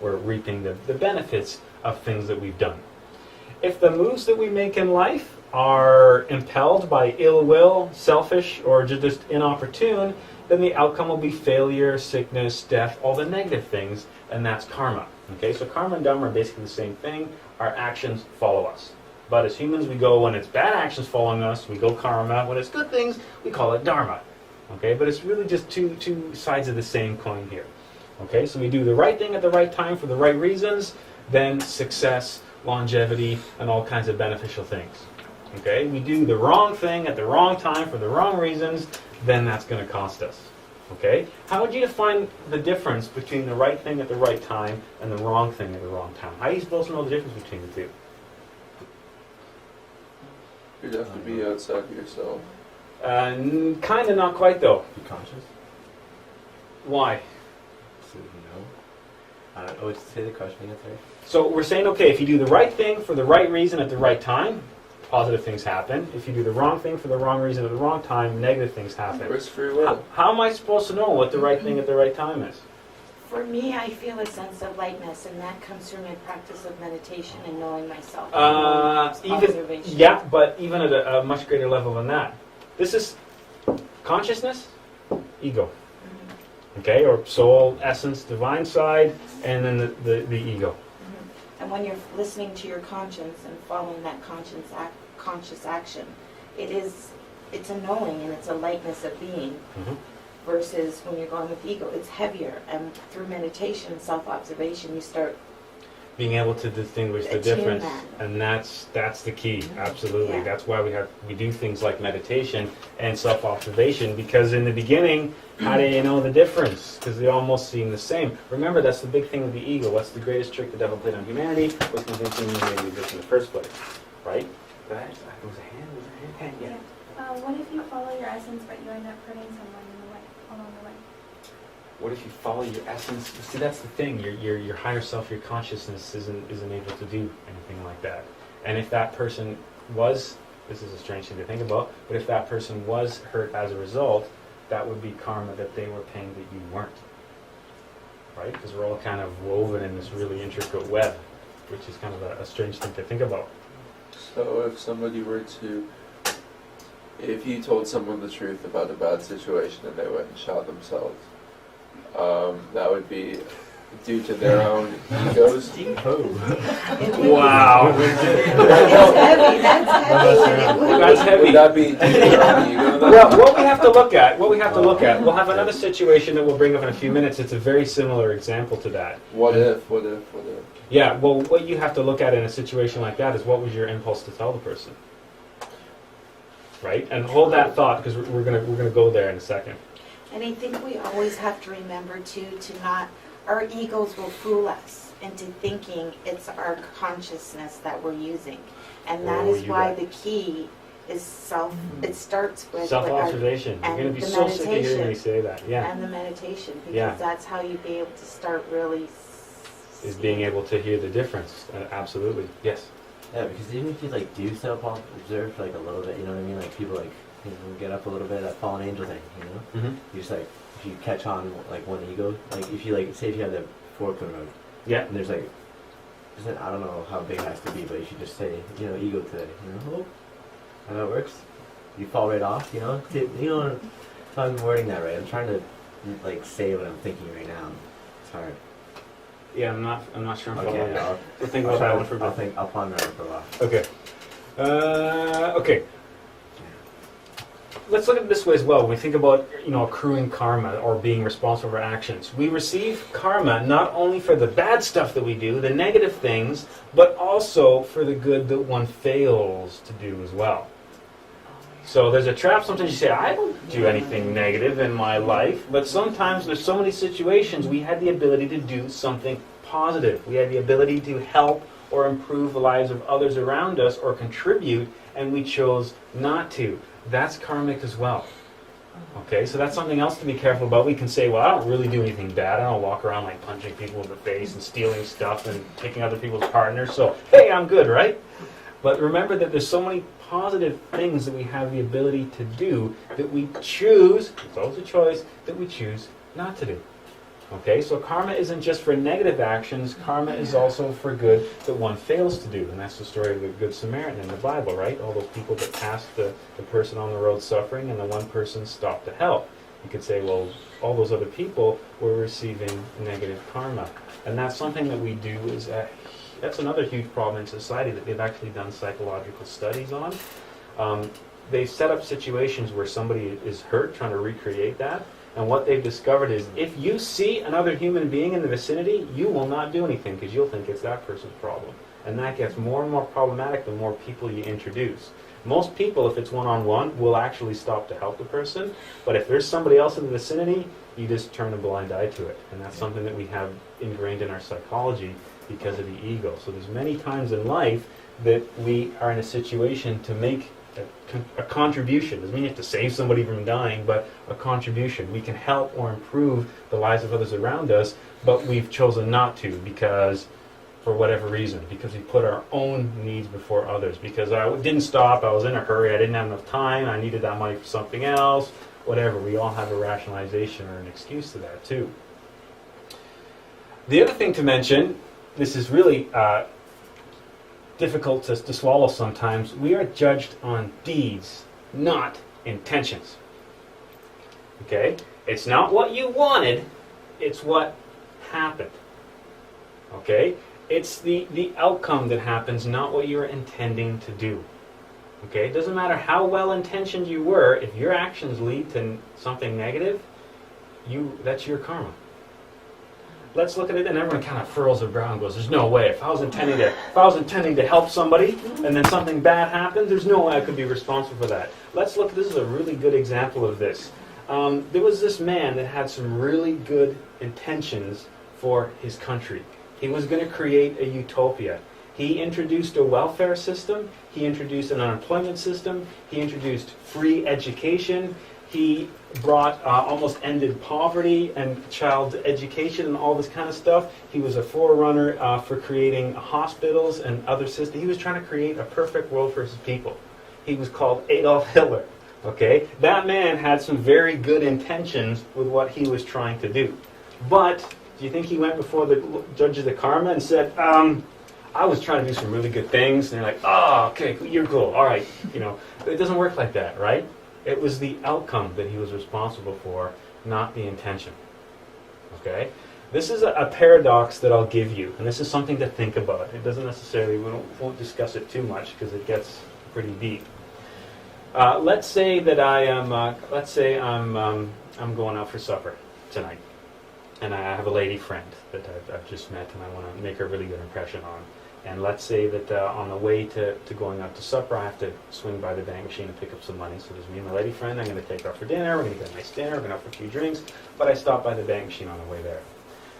We're reaping the benefits of things that we've done. If the moves that we make in life are impelled by ill will, selfish, or just inopportune, then the outcome will be failure, sickness, death, all the negative things, and that's karma. Okay, so karma and dharma are basically the same thing. Our actions follow us. But as humans, we go, when it's bad actions following us, we go karma. When it's good things, we call it dharma. Okay, but it's really just two sides of the same coin here. Okay, so we do the right thing at the right time for the right reasons, then success, longevity, and all kinds of beneficial things. Okay, we do the wrong thing at the wrong time for the wrong reasons, then that's going to cost us. Okay, how would you define the difference between the right thing at the right time and the wrong thing at the wrong time? How are you supposed to know the difference between the two? You'd have to be outside of yourself. Kind of, not quite though. Be conscious. Why? So you know. Say the question again, sorry. So we're saying, okay, if you do the right thing for the right reason at the right time, positive things happen. If you do the wrong thing for the wrong reason at the wrong time, negative things happen. Where's free will? How am I supposed to know what the right thing at the right time is? For me, I feel a sense of lightness, and that comes through my practice of meditation and knowing myself. Observation. But even at a much greater level than that. This is consciousness, ego. Okay, or soul, essence, divine side, and then the ego. And when you're listening to your conscience and following that conscious action, it's a knowing and it's a lightness of being. Versus when you're going with ego, it's heavier. And through meditation and self-observation, you start being able to distinguish the difference, and that's the key. Absolutely, that's why we do things like meditation and self-observation, because in the beginning, how do you know the difference? Because they almost seem the same. Remember, that's the big thing with the ego. What's the greatest trick the devil played on humanity? Was convincing humanity exist in the first place, right? Was a hand? Yeah. What if you follow your essence, but you end up hurting someone along the way? What if you follow your essence? See, that's the thing. Your higher self, your consciousness isn't able to do anything like that. And if that person was, this is a strange thing to think about, but if that person was hurt as a result, that would be karma that they were paying that you weren't. Right? Because we're all kind of woven in this really intricate web, which is kind of a strange thing to think about. So if you told someone the truth about a bad situation and they went and shot themselves, that would be due to their own egos. Wow. That's heavy. Would that be due to their own ego? Well, what we have to look at, we'll have another situation that we'll bring up in a few minutes. It's a very similar example to that. What if? Yeah, well, what you have to look at in a situation like that is what was your impulse to tell the person. Right? And hold that thought, because we're gonna go there in a second. And I think we always have to remember too, our egos will fool us into thinking it's our consciousness that we're using. And that is why the key is it starts with self-observation. You're going to be so sick of hearing me say that. Yeah. And the meditation, because that's how you be able to start really is being able to hear the difference. Absolutely. Yes. Yeah, because even if you do self-observe for a little bit, you know what I mean? People get up a little bit, that fallen angel thing, you know? You just if you catch on one ego, if you say if you have the fork in the road, and there's I don't know how big it has to be, but you should just say, ego today, how that works. You fall right off, you know if I'm wording that right. I'm trying to say what I'm thinking right now. It's hard. Yeah, I'm not sure. Okay, I'll think about that one for a bit. I'll ponder it for a while. Okay. Okay. Let's look at it this way as well. When we think about accruing karma or being responsible for actions, we receive karma not only for the bad stuff that we do, the negative things, but also for the good that one fails to do as well. So there's a trap. Sometimes you say, I don't do anything negative in my life, but sometimes there's so many situations we had the ability to do something positive. We had the ability to help or improve the lives of others around us or contribute, and we chose not to. That's karmic as well. Okay, so that's something else to be careful about. We can say, well, I don't really do anything bad. I don't walk around punching people in the face and stealing stuff and taking other people's partners, so hey, I'm good, right? But remember that there's so many positive things that we have the ability to do that we choose, it's always a choice, that we choose not to do. Okay, so karma isn't just for negative actions, karma is also for good that one fails to do. And that's the story of the Good Samaritan in the Bible, right? All those people that passed the person on the road suffering and the one person stopped to help. You could say, well, all those other people were receiving negative karma. And that's something that we do that's another huge problem in society that they've actually done psychological studies on. They set up situations where somebody is hurt, trying to recreate that. And what they've discovered is if you see another human being in the vicinity, you will not do anything because you'll think it's that person's problem. And that gets more and more problematic the more people you introduce. Most people, if it's one-on-one, will actually stop to help the person. But if there's somebody else in the vicinity, you just turn a blind eye to it. And that's something that we have ingrained in our psychology because of the ego. So there's many times in life that we are in a situation to make a contribution. Doesn't mean you have to save somebody from dying, but a contribution. We can help or improve the lives of others around us, but we've chosen not to because for whatever reason, because we put our own needs before others. Because I didn't stop, I was in a hurry, I didn't have enough time, I needed that money for something else, whatever. We all have a rationalization or an excuse to that too. The other thing to mention, this is really difficult to swallow sometimes, we are judged on deeds, not intentions. Okay? It's not what you wanted, it's what happened. Okay? It's the outcome that happens, not what you're intending to do. Okay? It doesn't matter how well intentioned you were, if your actions lead to something negative, that's your karma. Let's look at it, and everyone kind of furrows their brow and goes, there's no way. If I was intending to help somebody and then something bad happens, there's no way I could be responsible for that. Let's look, this is a really good example of this. There was this man that had some really good intentions for his country. He was going to create a utopia. He introduced a welfare system. He introduced an unemployment system. He introduced free education. He brought almost ended poverty and child education and all this kind of stuff. He was a forerunner for creating hospitals and other systems. He was trying to create a perfect world for his people. He was called Adolf Hitler. Okay, that man had some very good intentions with what he was trying to do. But do you think he went before the judges of karma and said, I was trying to do some really good things, and they're like, oh, okay, you're cool, all right. It doesn't work like that, right? It was the outcome that he was responsible for, not the intention. Okay? This is a paradox that I'll give you, and this is something to think about. It doesn't necessarily, we won't discuss it too much because it gets pretty deep. Let's say that I'm going out for supper tonight, and I have a lady friend that I've just met, and I want to make a really good impression on. And let's say that on the way to going out to supper, I have to swing by the bank machine and pick up some money. So there's me and my lady friend. I'm going to take her out for dinner. We're going to get a nice dinner. We're going to have a few drinks. But I stop by the bank machine on the way there.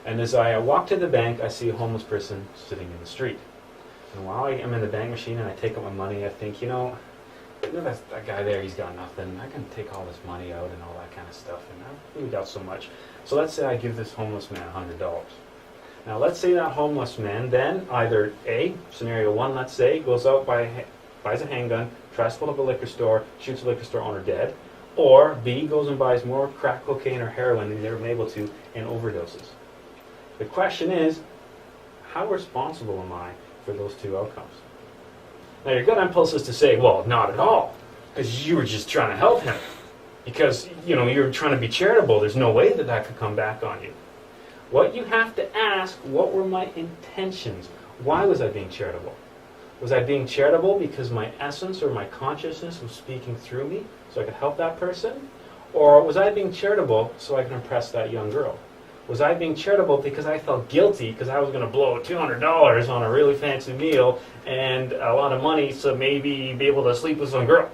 And as I walk to the bank, I see a homeless person sitting in the street. And while I'm in the bank machine and I take out my money, I think, that guy there, he's got nothing. I can take all this money out and all that kind of stuff. And I really doubt so much. So let's say I give this homeless man $100. Now let's say that homeless man then either A, scenario one, let's say, goes out, buys a handgun, tries to pull up a liquor store, shoots a liquor store owner dead, or B, goes and buys more crack cocaine or heroin than they're able to and overdoses. The question is, how responsible am I for those two outcomes? Now your gut impulse is to say, well, not at all, because you were just trying to help him. Because, you're trying to be charitable. There's no way that could come back on you. What you have to ask, what were my intentions? Why was I being charitable? Was I being charitable because my essence or my consciousness was speaking through me so I could help that person? Or was I being charitable so I could impress that young girl? Was I being charitable because I felt guilty because I was going to blow $200 on a really fancy meal and a lot of money so maybe be able to sleep with some girl?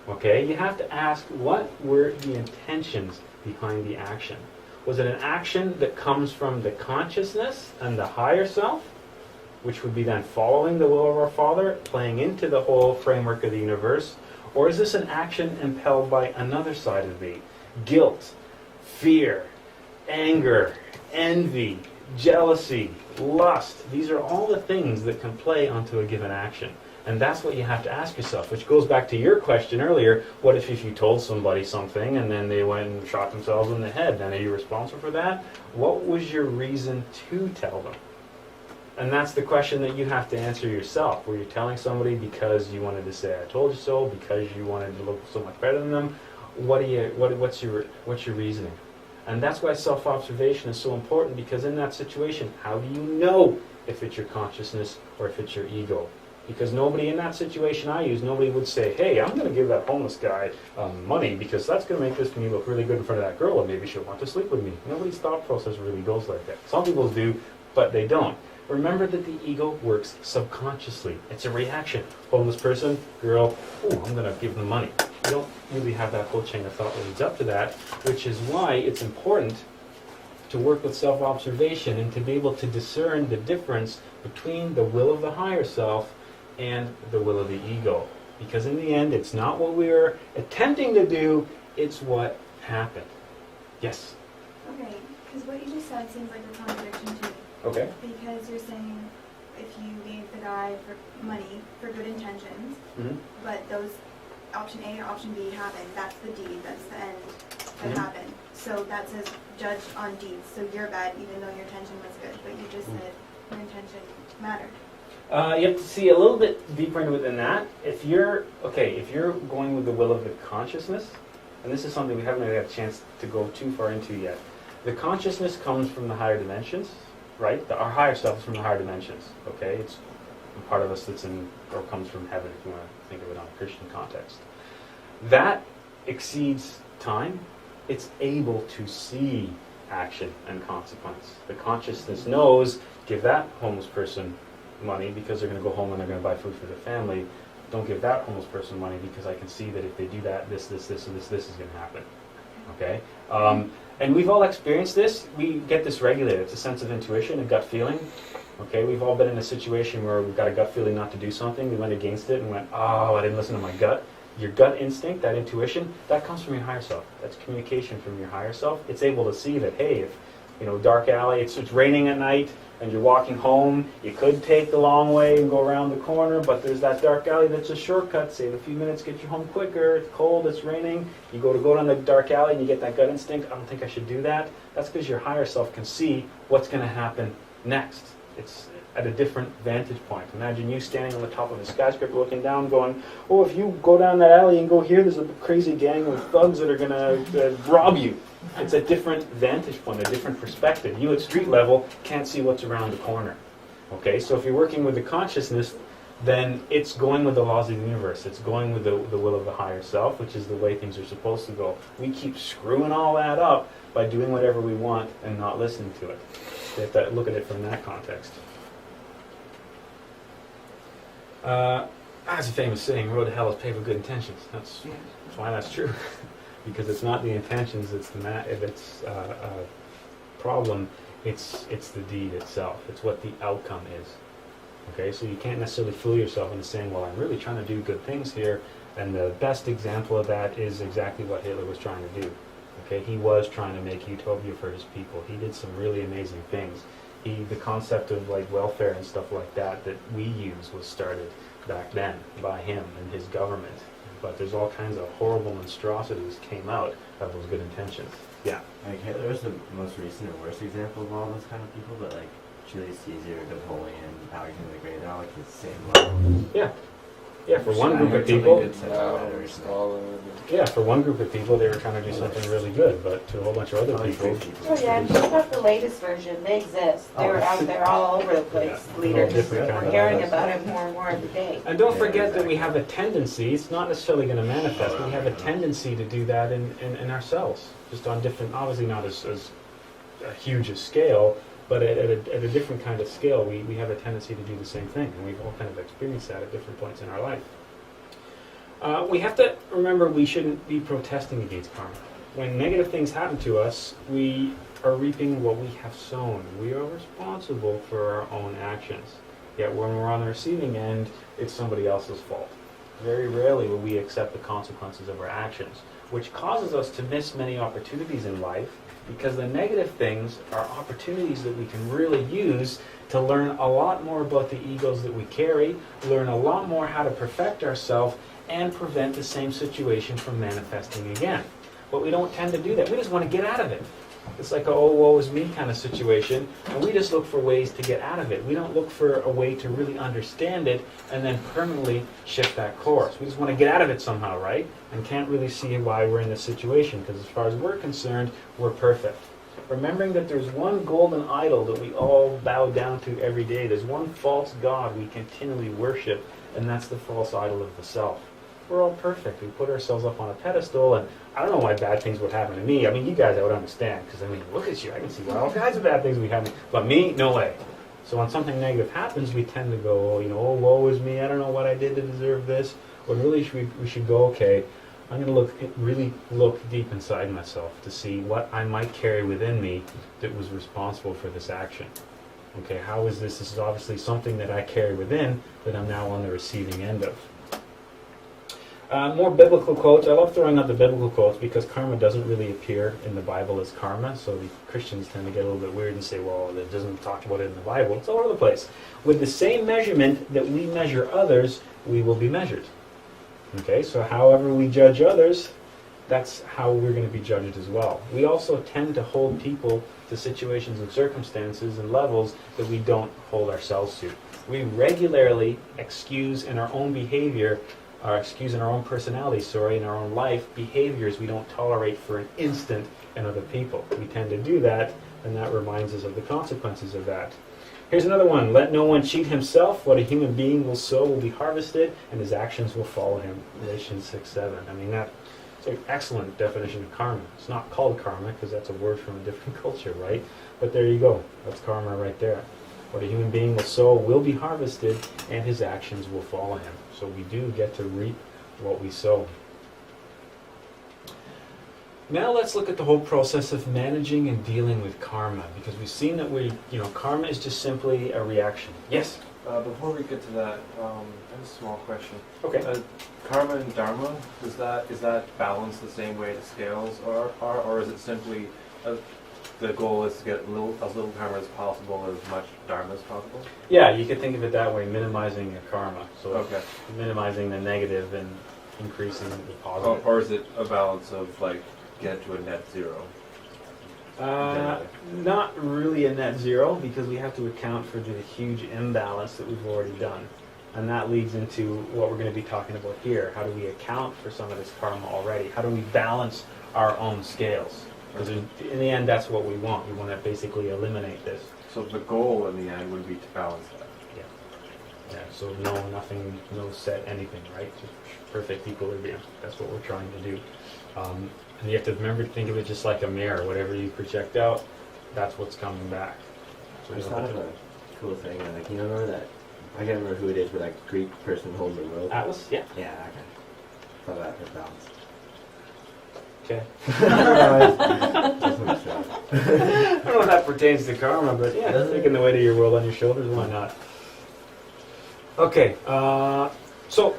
Okay, you have to ask, what were the intentions behind the action? Was it an action that comes from the consciousness and the higher self, which would be then following the will of our Father, playing into the whole framework of the universe? Or is this an action impelled by another side of me? Guilt, fear, anger, envy, jealousy, lust. These are all the things that can play onto a given action. And that's what you have to ask yourself, which goes back to your question earlier. What if you told somebody something and then they went and shot themselves in the head? Then are you responsible for that? What was your reason to tell them? And that's the question that you have to answer yourself. Were you telling somebody because you wanted to say, I told you so, because you wanted to look so much better than them? What's your reasoning? And that's why self-observation is so important, because in that situation, how do you know if it's your consciousness or if it's your ego? Because nobody in that situation nobody would say, hey, I'm going to give that homeless guy money because that's going to make me look really good in front of that girl and maybe she'll want to sleep with me. Nobody's thought process really goes like that. Some people do, but they don't. Remember that the ego works subconsciously. It's a reaction. Homeless person, girl, I'm going to give them money. You don't really have that whole chain of thought that leads up to that, which is why it's important to work with self-observation and to be able to discern the difference between the will of the higher self and the will of the ego. Because in the end, it's not what we were attempting to do, it's what happened. Yes? Okay, because what you just said seems like a contradiction to me. Okay. Because you're saying, if you gave the guy for money for good intentions, but those option A or option B happened, that's the deed, that's the end that happened. So that says judge on deeds. So you're bad even though your intention was good, but you just said your intention mattered. You have to see a little bit deeper into it than that. If you're going with the will of the consciousness, and this is something we haven't really had a chance to go too far into yet. The consciousness comes from the higher dimensions, right? Our higher self is from the higher dimensions. Okay, it's a part of us that's in or comes from heaven, if you want to think of it on a Christian context. That exceeds time. It's able to see action and consequence. The consciousness knows, give that homeless person money because they're going to go home and they're going to buy food for their family. Don't give that homeless person money because I can see that if they do that, this, and this is going to happen. Okay? And we've all experienced this. We get this regulated. It's a sense of intuition, a gut feeling. Okay? We've all been in a situation where we've got a gut feeling not to do something. We went against it and went, oh, I didn't listen to my gut. Your gut instinct, that intuition, that comes from your higher self. That's communication from your higher self. It's able to see that, hey, if, dark alley, it's raining at night, and you're walking home, you could take the long way and go around the corner, but there's that dark alley that's a shortcut. Save a few minutes, get you home quicker. It's cold, it's raining. You go down the dark alley and you get that gut instinct. I don't think I should do that. That's because your higher self can see what's going to happen next. It's at a different vantage point. Imagine you standing on the top of a skyscraper looking down going, oh, if you go down that alley and go here, there's a crazy gang of thugs that are going to rob you. It's a different vantage point, a different perspective. You at street level can't see what's around the corner. Okay, so if you're working with the consciousness, then it's going with the laws of the universe. It's going with the will of the higher self, which is the way things are supposed to go. We keep screwing all that up by doing whatever we want and not listening to it. You have to look at it from that context. That's a famous saying, road to hell is paved with good intentions. That's why that's true. Because it's not the intentions, it's the problem, it's the deed itself. It's what the outcome is. Okay, so you can't necessarily fool yourself into saying, well, I'm really trying to do good things here, and the best example of that is exactly what Hitler was trying to do. Okay, he was trying to make utopia for his people. He did some really amazing things. The concept of like welfare and stuff like that we use was started back then by him and his government. But there's all kinds of horrible monstrosities came out of those good intentions. Yeah. Like Hitler was the most recent and worst example of all those kind of people, but like Julius Caesar, Napoleon, Alexander the Great, they're all like the same level. Yeah. Yeah, for one group of people. Yeah, for one group of people, they were trying to do something really good, but to a whole bunch of other people. Oh yeah, and check out the latest version. They exist. They're out there all over the place. Yeah, Leaders. We're hearing about it more and more every day. And don't forget that we have a tendency, it's not necessarily going to manifest, we have a tendency to do that in ourselves. Just on different, obviously not as huge a scale, but at a different kind of scale, we have a tendency to do the same thing, and we've all kind of experienced that at different points in our life. We have to remember we shouldn't be protesting against karma. When negative things happen to us, we are reaping what we have sown. We are responsible for our own actions. Yet when we're on the receiving end, it's somebody else's fault. Very rarely will we accept the consequences of our actions, which causes us to miss many opportunities in life, because the negative things are opportunities that we can really use to learn a lot more about the egos that we carry, learn a lot more how to perfect ourselves, and prevent the same situation from manifesting again. But we don't tend to do that. We just want to get out of it. It's like a oh, woe is me kind of situation, and we just look for ways to get out of it. We don't look for a way to really understand it and then permanently shift that course. We just want to get out of it somehow, right? And can't really see why we're in this situation, because as far as we're concerned, we're perfect. Remembering that there's one golden idol that we all bow down to every day. There's one false god we continually worship, and that's the false idol of the self. We're all perfect. We put ourselves up on a pedestal, and I don't know why bad things would happen to me. I mean, you guys I would understand, because I mean, look at you. I can see all kinds of bad things we happen. But me, no way. So when something negative happens, we tend to go, oh, woe is me. I don't know what I did to deserve this. When really we should go, okay, I'm going to really look deep inside myself to see what I might carry within me that was responsible for this action. Okay, how is this? This is obviously something that I carry within that I'm now on the receiving end of. More biblical quotes. I love throwing out the biblical quotes because karma doesn't really appear in the Bible as karma, so the Christians tend to get a little bit weird and say, well, it doesn't talk about it in the Bible. It's all over the place. With the same measurement that we measure others, we will be measured. Okay, so however we judge others, that's how we're going to be judged as well. We also tend to hold people to situations and circumstances and levels that we don't hold ourselves to. We regularly excuse in our own behavior, or excuse in our own personality, in our own life, behaviors we don't tolerate for an instant in other people. We tend to do that, and that reminds us of the consequences of that. Here's another one. Let no one cheat himself. What a human being will sow will be harvested, and his actions will follow him. Galatians 6:7. I mean, that's an excellent definition of karma. It's not called karma because that's a word from a different culture, right? But there you go. That's karma right there. What a human being will sow will be harvested, and his actions will follow him. So we do get to reap what we sow. Now let's look at the whole process of managing and dealing with karma, because we've seen that karma is just simply a reaction. Yes? Before we get to that, I have a small question. Okay. Karma and Dharma, is that balanced the same way the scales are, or is it simply the goal is to get as little karma as possible, as much Dharma as possible? Yeah, you could think of it that way, minimizing your karma. So Okay. minimizing the negative and increasing the positive. Or is it a balance of get to a net zero? Not really a net zero, because we have to account for the huge imbalance that we've already done. And that leads into what we're going to be talking about here. How do we account for some of this karma already? How do we balance our own scales? Because in the end, that's what we want. We want to basically eliminate this. So the goal in the end would be to balance that. Yeah, so no set anything, right? Just perfect equilibrium. That's what we're trying to do. And you have to remember to think of it just like a mirror. Whatever you project out, that's what's coming back. So I we just don't thought have of to... a cool thing. Remember that? I can't remember who it is, but that Greek person holding the rope. Atlas? Yeah. Yeah, that guy. Thought that was balanced. Okay. Just make sure. I don't know if that pertains to karma, but yeah, Doesn't taking the weight of your world on your shoulders, why not? Okay, so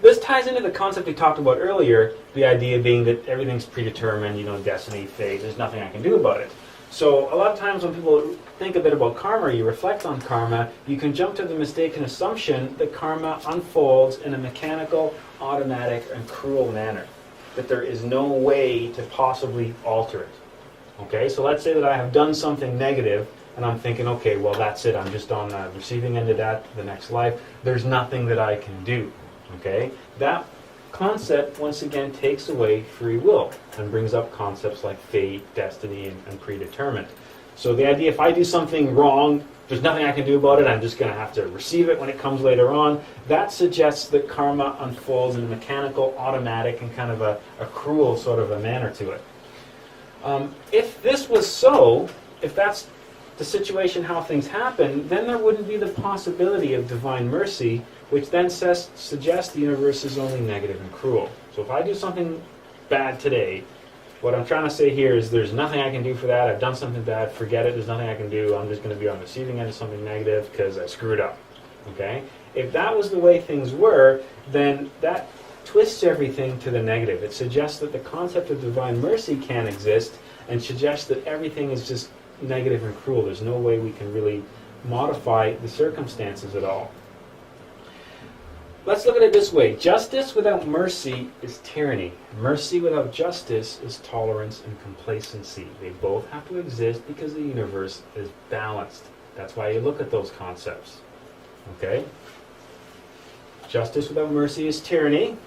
this ties into the concept we talked about earlier, the idea being that everything's predetermined, destiny, fate, there's nothing I can do about it. So a lot of times when people think a bit about karma, or you reflect on karma, you can jump to the mistaken assumption that karma unfolds in a mechanical, automatic, and cruel manner. That there is no way to possibly alter it. Okay, so let's say that I have done something negative, and I'm thinking, okay, well that's it, I'm just on the receiving end of that, the next life. There's nothing that I can do. Okay, that concept once again takes away free will and brings up concepts like fate, destiny, and predetermined. So the idea, if I do something wrong, there's nothing I can do about it, I'm just going to have to receive it when it comes later on. That suggests that karma unfolds in a mechanical, automatic, and kind of a cruel sort of a manner to it. If this was so, if that's the situation, how things happen, then there wouldn't be the possibility of divine mercy, which then suggests the universe is only negative and cruel. So if I do something bad today, what I'm trying to say here is there's nothing I can do for that. I've done something bad, forget it, there's nothing I can do. I'm just going to be on the receiving end of something negative because I screwed up. Okay? If that was the way things were, then that twists everything to the negative. It suggests that the concept of divine mercy can't exist, and suggests that everything is just negative and cruel. There's no way we can really modify the circumstances at all. Let's look at it this way. Justice without mercy is tyranny. Mercy without justice is tolerance and complacency. They both have to exist because the universe is balanced. That's why you look at those concepts. Okay? Justice without mercy is tyranny,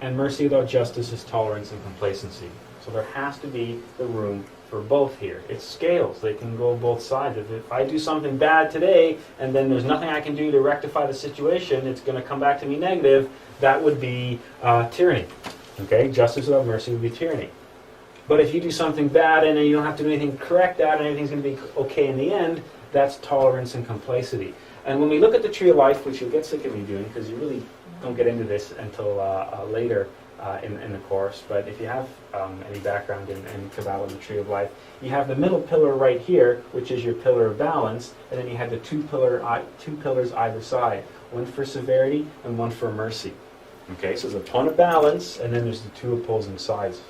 and mercy without justice is tolerance and complacency. So there has to be the room for both here. It's scales. They can go both sides. If I do something bad today and then there's nothing I can do to rectify the situation, it's going to come back to me negative, that would be tyranny. Okay? Justice without mercy would be tyranny. But if you do something bad and then you don't have to do anything to correct that and everything's going to be okay in the end, that's tolerance and complacency. And when we look at the Tree of Life, which you'll get sick of me doing because you really don't get into this until later in the course, but if you have any background in Kabbalah and the Tree of Life, you have the middle pillar right here, which is your pillar of balance, and then you have the two pillars either side, one for severity and one for mercy. Okay, so there's a point of balance, and then there's the two opposing sides.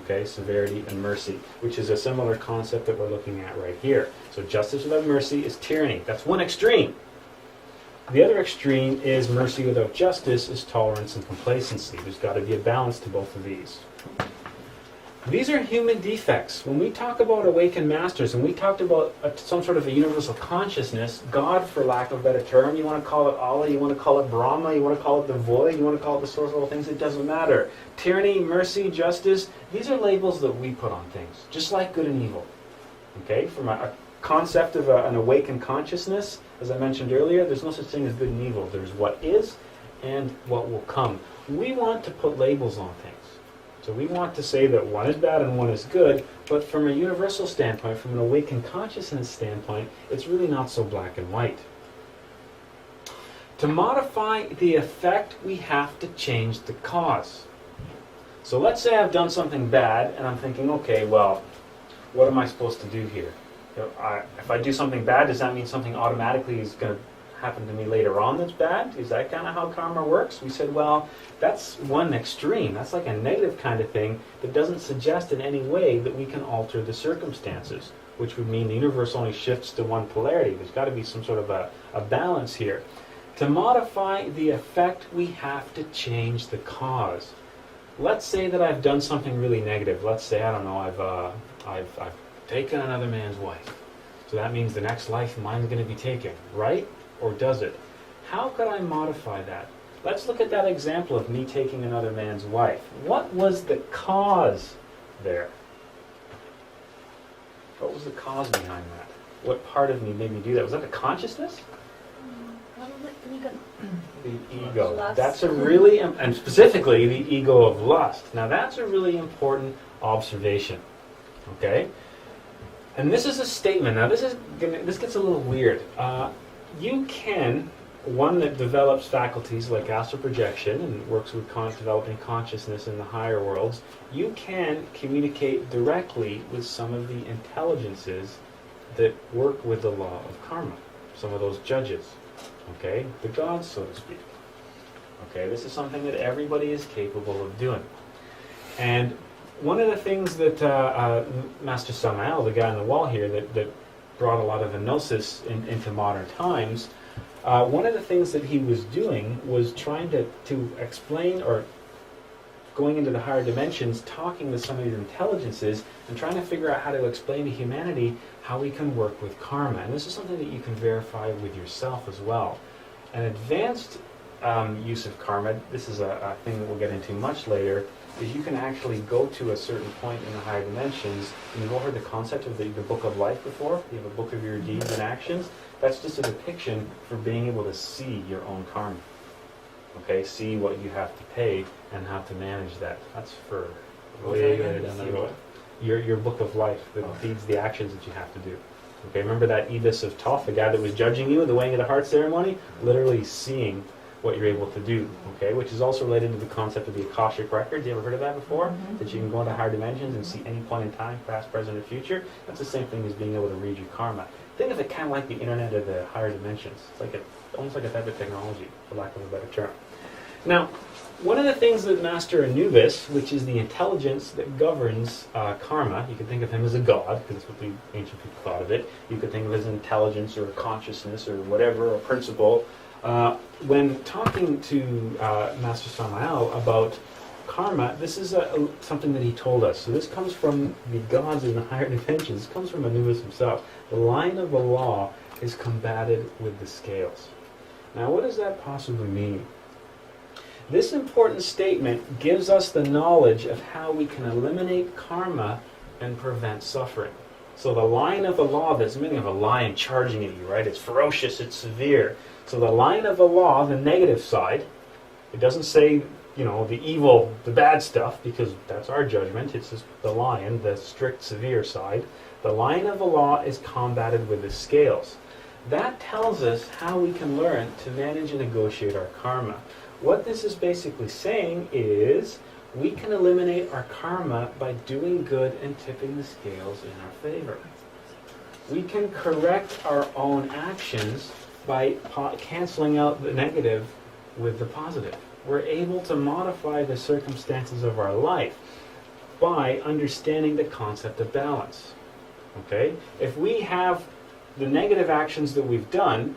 Okay, severity and mercy, which is a similar concept that we're looking at right here. So justice without mercy is tyranny. That's one extreme. The other extreme is mercy without justice is tolerance and complacency. There's got to be a balance to both of these. These are human defects. When we talk about awakened masters, and we talked about some sort of a universal consciousness, God, for lack of a better term, you want to call it Allah, you want to call it Brahma, you want to call it the void, you want to call it the source of all things, it doesn't matter. Tyranny, mercy, justice, these are labels that we put on things, just like good and evil. Okay, from a concept of an awakened consciousness, as I mentioned earlier, there's no such thing as good and evil. There's what is and what will come. We want to put labels on things. So we want to say that one is bad and one is good, but from a universal standpoint, from an awakened consciousness standpoint, it's really not so black and white. To modify the effect, we have to change the cause. So let's say I've done something bad, and I'm thinking, okay, well, what am I supposed to do here? If I do something bad, does that mean something automatically is going to happen to me later on that's bad? Is that kind of how karma works? We said, well, that's one extreme. That's like a negative kind of thing that doesn't suggest in any way that we can alter the circumstances, which would mean the universe only shifts to one polarity. There's got to be some sort of a balance here. To modify the effect, we have to change the cause. Let's say that I've done something really negative. Let's say, I don't know, I've taken another man's wife. So that means the next life mine's going to be taken, right? Or does it? How could I modify that? Let's look at that example of me taking another man's wife. What was the cause there? What was the cause behind that? What part of me made me do that? Was that the consciousness? Probably ego. The ego. Lust. That's a really, and specifically the ego of lust. Now that's a really important observation. Okay? And this is a statement. Now this gets a little weird. You can, one that develops faculties like astral projection and works with developing consciousness in the higher worlds, you can communicate directly with some of the intelligences that work with the law of karma. Some of those judges, okay? The gods, so to speak. Okay, this is something that everybody is capable of doing. And one of the things that Master Samael, the guy on the wall here, that brought a lot of gnosis into modern times, one of the things that he was doing was trying to explain, or going into the higher dimensions, talking with some of these intelligences and trying to figure out how to explain to humanity how we can work with karma. And this is something that you can verify with yourself as well. An advanced use of karma, this is a thing that we'll get into much later, is you can actually go to a certain point in the higher dimensions, and you've all heard the concept of the book of life before. You have a book of your deeds and actions. That's just a depiction for being able to see your own karma. Okay, see what you have to pay and how to manage that. That's for way down the road. Your book of life, the deeds, the actions that you have to do. Okay, remember that Ibis of Thoth, the guy that was judging you in the weighing of the heart ceremony? Literally seeing what you're able to do, okay? Which is also related to the concept of the Akashic records. You ever heard of that before? Mm-hmm. That you can go into higher dimensions and see any point in time, past, present, or future. That's the same thing as being able to read your karma. Think of it kind of like the internet of the higher dimensions. It's like almost like a type of technology, for lack of a better term. Now, one of the things that Master Anubis, which is the intelligence that governs karma, you could think of him as a god, because that's what the ancient people thought of it. You could think of it as intelligence or consciousness or whatever, or principle. When talking to Master Samael about karma, this is something that he told us. So this comes from the gods in the higher dimensions. This comes from Anubis himself. The line of the law is combated with the scales. Now, what does that possibly mean? This important statement gives us the knowledge of how we can eliminate karma and prevent suffering. So the line of the law, there's the meaning of a lion charging at you, right? It's ferocious, it's severe. So the line of the law, the negative side, it doesn't say, the evil, the bad stuff, because that's our judgment. It's just the lion, the strict, severe side. The line of the law is combated with the scales. That tells us how we can learn to manage and negotiate our karma. What this is basically saying is we can eliminate our karma by doing good and tipping the scales in our favor. We can correct our own actions by canceling out the negative with the positive. we're able to modify the circumstances of our life by understanding the concept of balance. Okay? If we have the negative actions that we've done,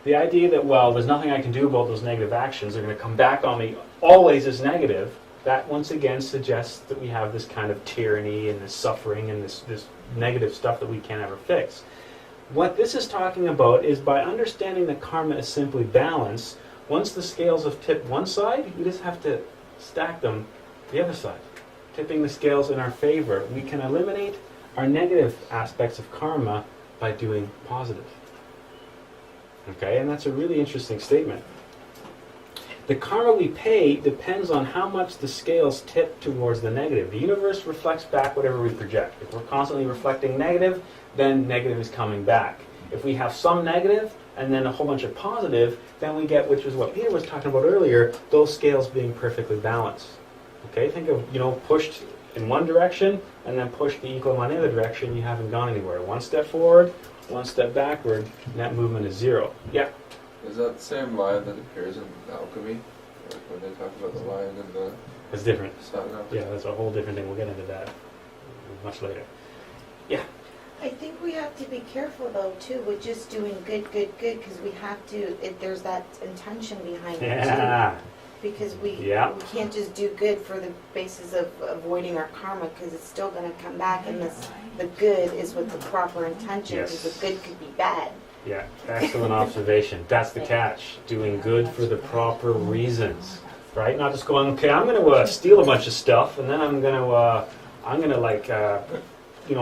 the idea that, well, there's nothing I can do about those negative actions, they're going to come back on me always as negative, that once again suggests that we have this kind of tyranny and this suffering and this negative stuff that we can't ever fix. What this is talking about is by understanding that karma is simply balance, once the scales have tipped one side, you just have to stack them the other side. Tipping the scales in our favor, we can eliminate our negative aspects of karma by doing positive. Okay, and that's a really interesting statement. The karma we pay depends on how much the scales tip towards the negative. The universe reflects back whatever we project. If we're constantly reflecting negative, then negative is coming back. If we have some negative and then a whole bunch of positive, then we get, which is what Peter was talking about earlier, those scales being perfectly balanced. Okay, think of, pushed in one direction and then pushed the equal amount in the other direction, you haven't gone anywhere. One step forward, one step backward, net movement is zero. Yeah? Is that the same line that appears in alchemy? Like when they talk about the lion and the It's different. sadhana? Yeah, that's a whole different thing. We'll get into that much later. Yeah. I think we have to be careful though too with just doing good, because we have to. There's that intention behind it Yeah. too. Because we can't just do good for the basis of avoiding our karma, because it's still going to come back, and the good is with the proper intention. Because the good could be bad. Yeah, excellent observation. That's the catch. Doing good for the proper reasons, right? Not just going, okay, I'm going to steal a bunch of stuff, and then I'm going to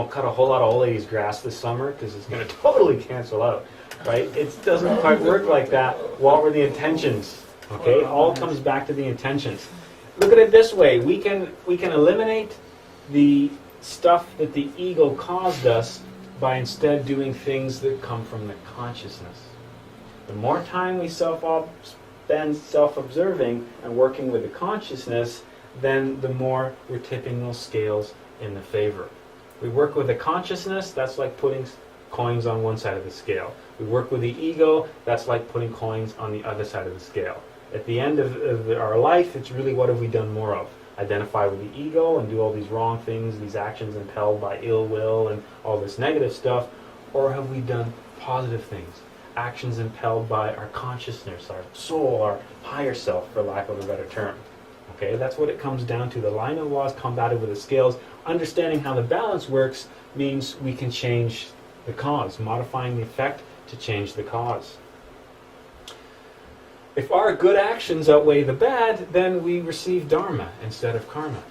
cut a whole lot of old lady's grass this summer because it's going to totally cancel out, right? It doesn't quite work like that. What were the intentions? Okay, all comes back to the intentions. Look at it this way: we can eliminate the stuff that the ego caused us by instead doing things that come from the consciousness. The more time we spend self-observing and working with the consciousness, then the more we're tipping those scales in the favor. We work with the consciousness, that's like putting coins on one side of the scale. We work with the ego, that's like putting coins on the other side of the scale. At the end of our life, it's really what have we done more of? Identify with the ego and do all these wrong things, these actions impelled by ill will and all this negative stuff, or have we done positive things? Actions impelled by our consciousness, our soul, our higher self, for lack of a better term. Okay, that's what it comes down to. The line of law is combated with the scales. Understanding how the balance works means we can change the cause, modifying the effect to change the cause. If our good actions outweigh the bad, then we receive Dharma instead of karma.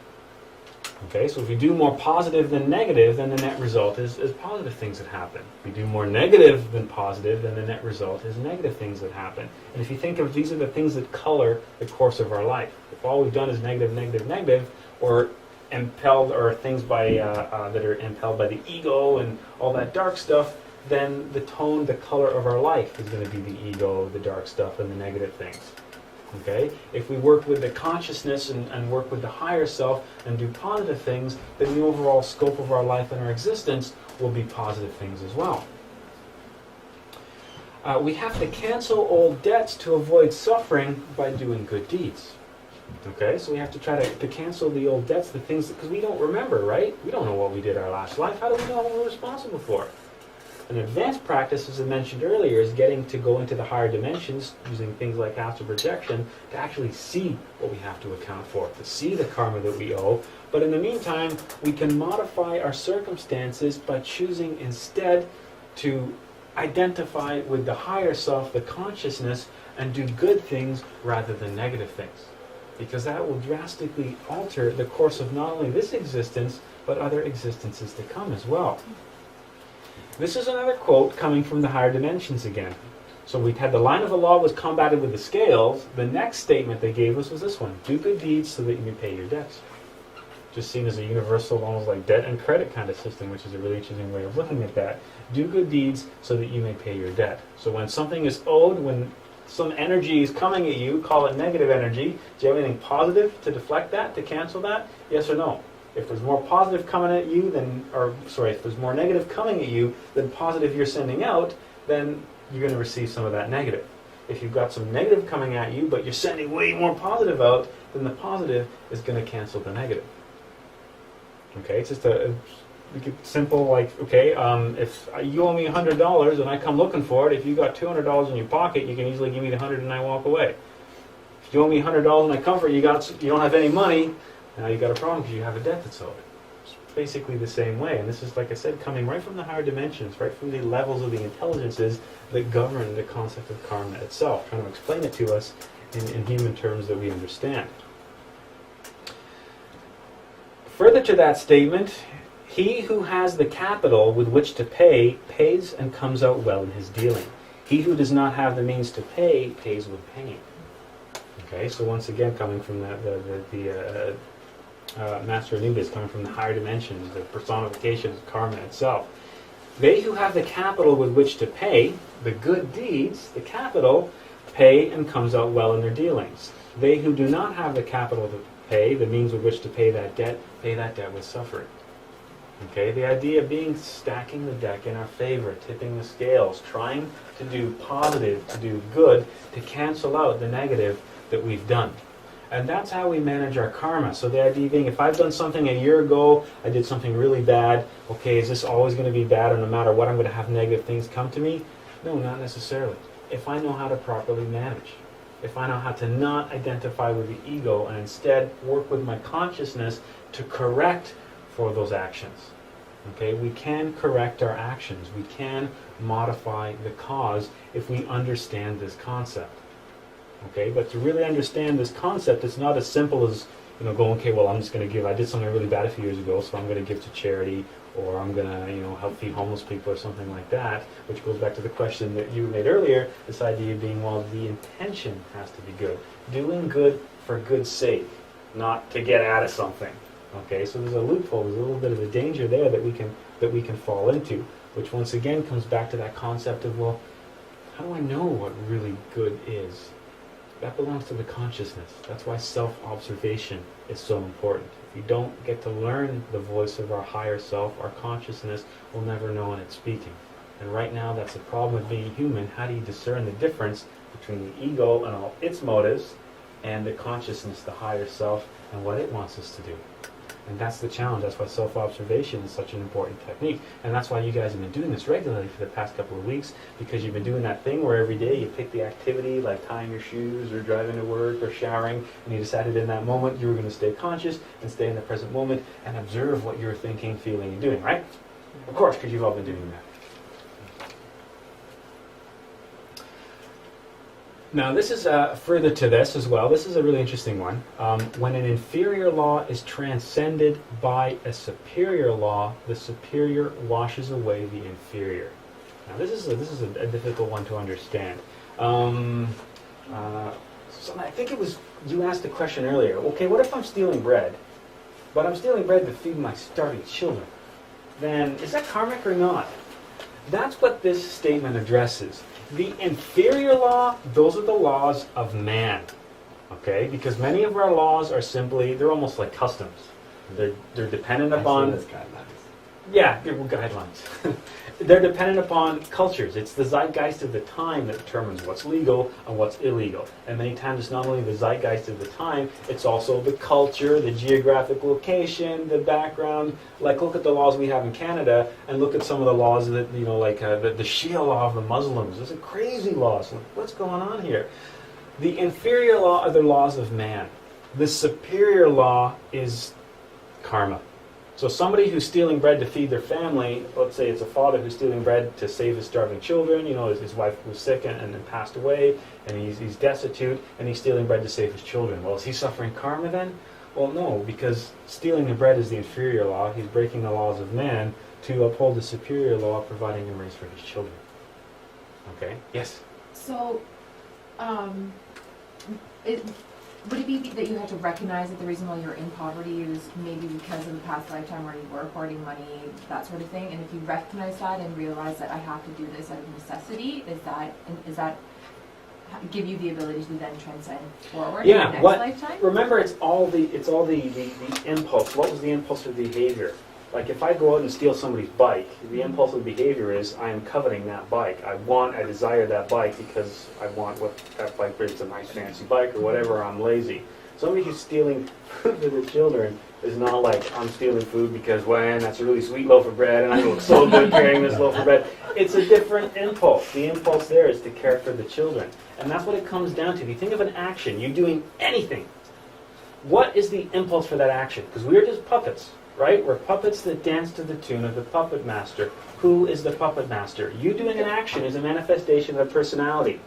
Okay, so if we do more positive than negative, then the net result is positive things that happen. If we do more negative than positive, then the net result is negative things that happen. And if you think of these are the things that color the course of our life. If all we've done is negative, or impelled, or things by that are impelled by the ego and all that dark stuff, then the tone, the color of our life is going to be the ego, the dark stuff, and the negative things. Okay? If we work with the consciousness and work with the higher self and do positive things, then the overall scope of our life and our existence will be positive things as well. We have to cancel old debts to avoid suffering by doing good deeds. Okay? So we have to try to cancel the old debts, the things, because we don't remember, right? We don't know what we did our last life. How do we know what we're responsible for? An advanced practice, as I mentioned earlier, is getting to go into the higher dimensions using things like astral projection to actually see what we have to account for, to see the karma that we owe. But in the meantime, we can modify our circumstances by choosing instead to identify with the higher self, the consciousness, and do good things rather than negative things. Because that will drastically alter the course of not only this existence, but other existences to come as well. This is another quote coming from the higher dimensions again. So we had the line of the law was combated with the scales. The next statement they gave us was this one: do good deeds so that you can pay your debts. Just seen as a universal, almost like debt and credit kind of system, which is a really interesting way of looking at that. Do good deeds so that you may pay your debt. So when something is owed, when some energy is coming at you, call it negative energy, do you have anything positive to deflect that, to cancel that? Yes or no? If there's more positive coming at you if there's more negative coming at you than positive you're sending out, then you're going to receive some of that negative. If you've got some negative coming at you, but you're sending way more positive out, then the positive is going to cancel the negative. Okay, it's just simple, like, okay, if you owe me $100 and I come looking for it, if you got $200 in your pocket, you can easily give me the 100 and I walk away. If you owe me $100 and I come for it, you don't have any money, now you got a problem because you have a debt that's owed. It's basically the same way, and this is, like I said, coming right from the higher dimensions, right from the levels of the intelligences that govern the concept of karma itself, trying to explain it to us in human terms that we understand. Further to that statement, he who has the capital with which to pay pays and comes out well in his dealing. He who does not have the means to pay pays with pain. Okay, so once again, coming from the Master Anubis, coming from the higher dimensions, the personification of karma itself. They who have the capital with which to pay, the good deeds, the capital, pay and comes out well in their dealings. They who do not have the capital to pay, the means with which to pay that debt with suffering. Okay, the idea being stacking the deck in our favor, tipping the scales, trying to do positive, to do good, to cancel out the negative that we've done. And that's how we manage our karma. So the idea being, if I've done something a year ago, I did something really bad, okay, is this always going to be bad, and no matter what I'm going to have negative things come to me? No, not necessarily. If I know how to properly manage, if I know how to not identify with the ego and instead work with my consciousness to correct for those actions. Okay, we can correct our actions. We can modify the cause if we understand this concept. Okay, but to really understand this concept, it's not as simple as, going, okay, well, I'm just going to give, I did something really bad a few years ago, so I'm going to give to charity, or I'm going to, help feed homeless people or something like that, which goes back to the question that you made earlier, this idea being, well, the intention has to be good. Doing good for good's sake, not to get out of something. Okay, so there's a loophole, there's a little bit of a danger there that we can fall into, which once again comes back to that concept of, well, how do I know what really good is? That belongs to the consciousness. That's why self-observation is so important. If you don't get to learn the voice of our higher self, our consciousness will never know when it's speaking. And right now, that's the problem with being human. How do you discern the difference between the ego and all its motives and the consciousness, the higher self, and what it wants us to do? And that's the challenge. That's why self-observation is such an important technique. And that's why you guys have been doing this regularly for the past couple of weeks, because you've been doing that thing where every day you pick the activity, like tying your shoes or driving to work or showering, and you decided in that moment you were going to stay conscious and stay in the present moment and observe what you're thinking, feeling, and doing, right? Of course, because you've all been doing that. Now, this is further to this as well. This is a really interesting one. When an inferior law is transcended by a superior law, the superior washes away the inferior. Now, this is a difficult one to understand. So I think it was you asked the question earlier. Okay, what if I'm stealing bread, but I'm stealing bread to feed my starving children? Then is that karmic or not? That's what this statement addresses. The inferior law, those are the laws of man, okay? Because many of our laws are simply, they're almost like customs. They're dependent upon... Yeah, they're guidelines. They're dependent upon cultures. It's the zeitgeist of the time that determines what's legal and what's illegal. And many times it's not only the zeitgeist of the time, it's also the culture, the geographic location, the background. Like, look at the laws we have in Canada, and look at some of the laws that, like the Shia law of the Muslims. Those are crazy laws. Like, what's going on here? The inferior law are the laws of man. The superior law is karma. So somebody who's stealing bread to feed their family, let's say it's a father who's stealing bread to save his starving children, his wife was sick and then passed away, and he's destitute, and he's stealing bread to save his children. Well, is he suffering karma then? Well, no, because stealing the bread is the inferior law. He's breaking the laws of man to uphold the superior law, providing a race for his children. Okay? Yes? So, would it be that you have to recognize that the reason why you're in poverty is maybe because of the past lifetime where you were hoarding money, that sort of thing? And if you recognize that and realize that I have to do this out of necessity, is that give you the ability to then transcend forward in the next lifetime? Remember, it's all the impulse. What was the impulse of behavior? Like if I go out and steal somebody's bike, the impulsive behavior is I am coveting that bike. I desire that bike because I want what that bike brings, a nice fancy bike or whatever, or I'm lazy. Somebody who's stealing food for the children is not like, I'm stealing food because, well, that's a really sweet loaf of bread and I look so good carrying this loaf of bread. It's a different impulse. The impulse there is to care for the children. And that's what it comes down to. If you think of an action, you're doing anything. What is the impulse for that action? Because we're just puppets, right? We're puppets that dance to the tune of the puppet master. Who is the puppet master? You doing an action is a manifestation of a personality.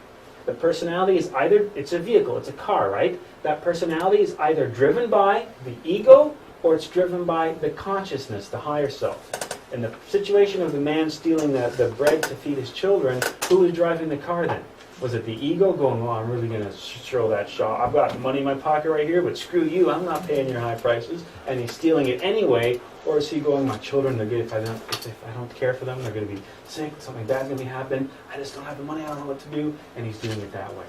The personality is either, it's a vehicle, it's a car, right? That personality is either driven by the ego or it's driven by the consciousness, the higher self. In the situation of the man stealing the bread to feed his children, who was driving the car then? Was it the ego going, well, I'm really going to throw that shot. I've got money in my pocket right here, but screw you, I'm not paying your high prices. And he's stealing it anyway. Or is he going, my children, they're good. If I don't care for them, they're going to be sick, something bad's going to be happening. I just don't have the money, I don't know what to do. And he's doing it that way.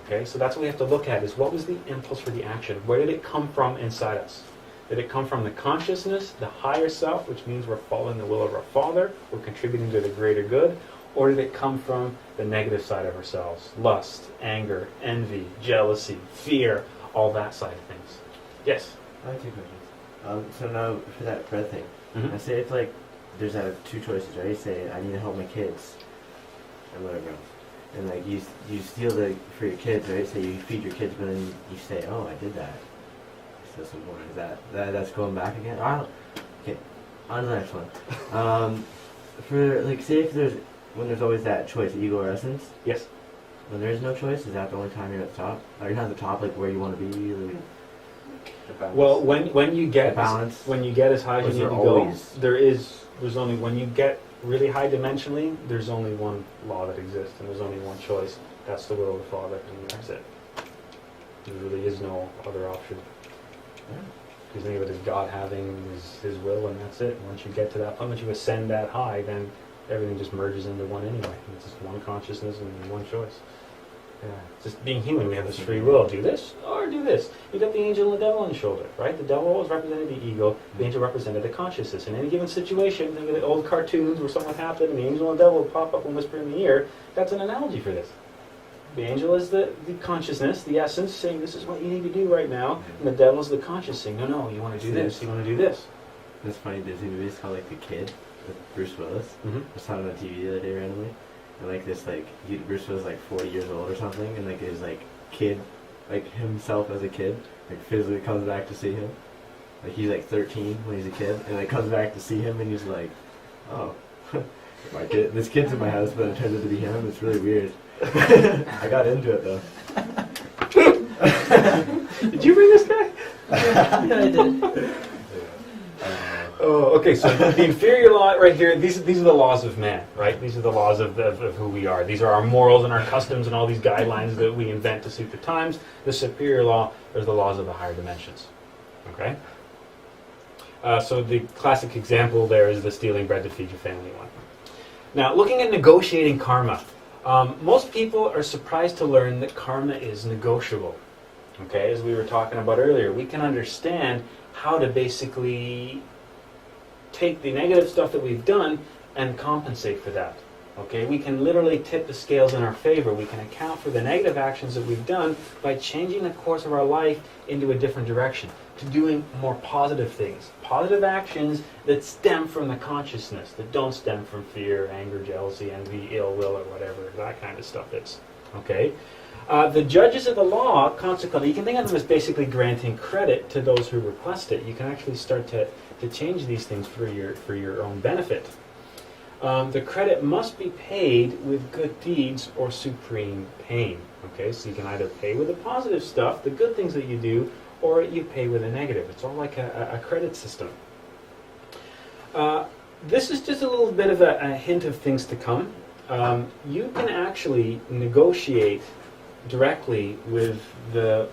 Okay, so that's what we have to look at, is what was the impulse for the action? Where did it come from inside us? Did it come from the consciousness, the higher self, which means we're following the will of our Father, we're contributing to the greater good? Or did it come from the negative side of ourselves? Lust, anger, envy, jealousy, fear, all that side of things. Yes? I have two questions. So now, for that bread thing, Mhm. I say if like, there's two choices, right? Say, I need to help my kids, and whatever else. And like, you steal for your kids, right? Say you feed your kids, but then you say, oh, I did that. So some more. Is that's going back again? Okay, on to the next one. For like, say if when there's always that choice, ego or essence. Yes. When there is no choice, is that the only time you're at the top? Or you're not at the top, like where you want to be? Like, Well, when you get balance. when you get as high as you need to go, there's only, when you get really high dimensionally, there's only one law that exists, and there's only one choice. That's the will of the Father, and that's it. There really is no other option. Because think of it as God having his will, and that's it. Once you get to that point, once you ascend that high, then everything just merges into one anyway. It's just one consciousness and one choice. Yeah. Just being human, we have this free will. Do this or do this. You got the angel and the devil on the shoulder, right? The devil always represented the ego. The angel represented the consciousness. In any given situation, think of the old cartoons where something happened and the angel and the devil would pop up and whisper in the ear. That's an analogy for this. The angel is the consciousness, the essence, saying this is what you need to do right now. And the devil is the conscious saying, no, you want to do this, you want to do this. This funny Disney movie is called like The Kid with Bruce Willis. Mm-hmm. I was talking on TV the other day randomly, and like this Bruce Willis like 40 years old or something, and like his like kid, like himself as a kid, like physically comes back to see him. Like he's like 13 when he's a kid, and like comes back to see him, and he's like, oh, my kid, this kid's in my house, but it turns out to be him. It's really weird. I got into it though. Did you bring this guy? Yeah, I did. Oh, okay, so the inferior law right here, these are the laws of man, right? These are the laws of who we are. These are our morals and our customs and all these guidelines that we invent to suit the times. The superior law is the laws of the higher dimensions, okay? So the classic example there is the stealing bread to feed your family one. Now, looking at negotiating karma, most people are surprised to learn that karma is negotiable, okay? As we were talking about earlier, we can understand how to basically take the negative stuff that we've done and compensate for that. Okay, we can literally tip the scales in our favor. We can account for the negative actions that we've done by changing the course of our life into a different direction, to doing more positive things. Positive actions that stem from the consciousness, that don't stem from fear, anger, jealousy, envy, ill will, or whatever that kind of stuff is. Okay? The judges of the law, consequently, you can think of them as basically granting credit to those who request it. You can actually start to change these things for your own benefit. The credit must be paid with good deeds or supreme pain. Okay, so you can either pay with the positive stuff, the good things that you do, or you pay with the negative. It's all like a credit system. This is just a little bit of a hint of things to come. You can actually negotiate directly with the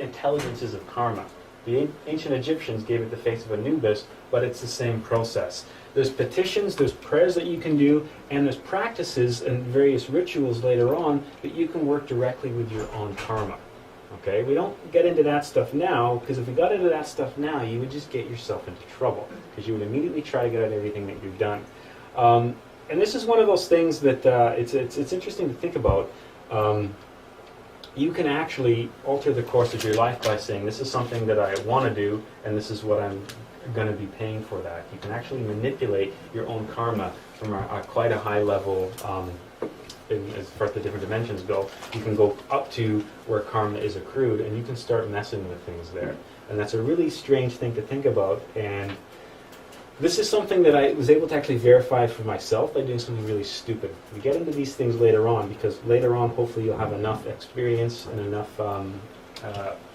intelligences of karma. The ancient Egyptians gave it the face of Anubis, but it's the same process. There's petitions, there's prayers that you can do, and there's practices and various rituals later on that you can work directly with your own karma. Okay, we don't get into that stuff now, because if we got into that stuff now, you would just get yourself into trouble, because you would immediately try to get out everything that you've done. And this is one of those things that it's interesting to think about. You can actually alter the course of your life by saying, this is something that I want to do, and this is what I'm going to be paying for that. You can actually manipulate your own karma from quite a high level. As far as the different dimensions go, you can go up to where karma is accrued, and you can start messing with things there. And that's a really strange thing to think about. And this is something that I was able to actually verify for myself by doing something really stupid. We get into these things later on, because later on, hopefully, you'll have enough experience and enough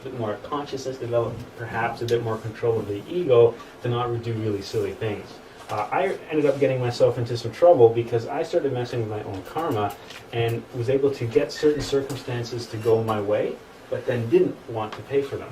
bit more consciousness developed, perhaps a bit more control of the ego to not do really silly things. I ended up getting myself into some trouble because I started messing with my own karma and was able to get certain circumstances to go my way, but then didn't want to pay for them.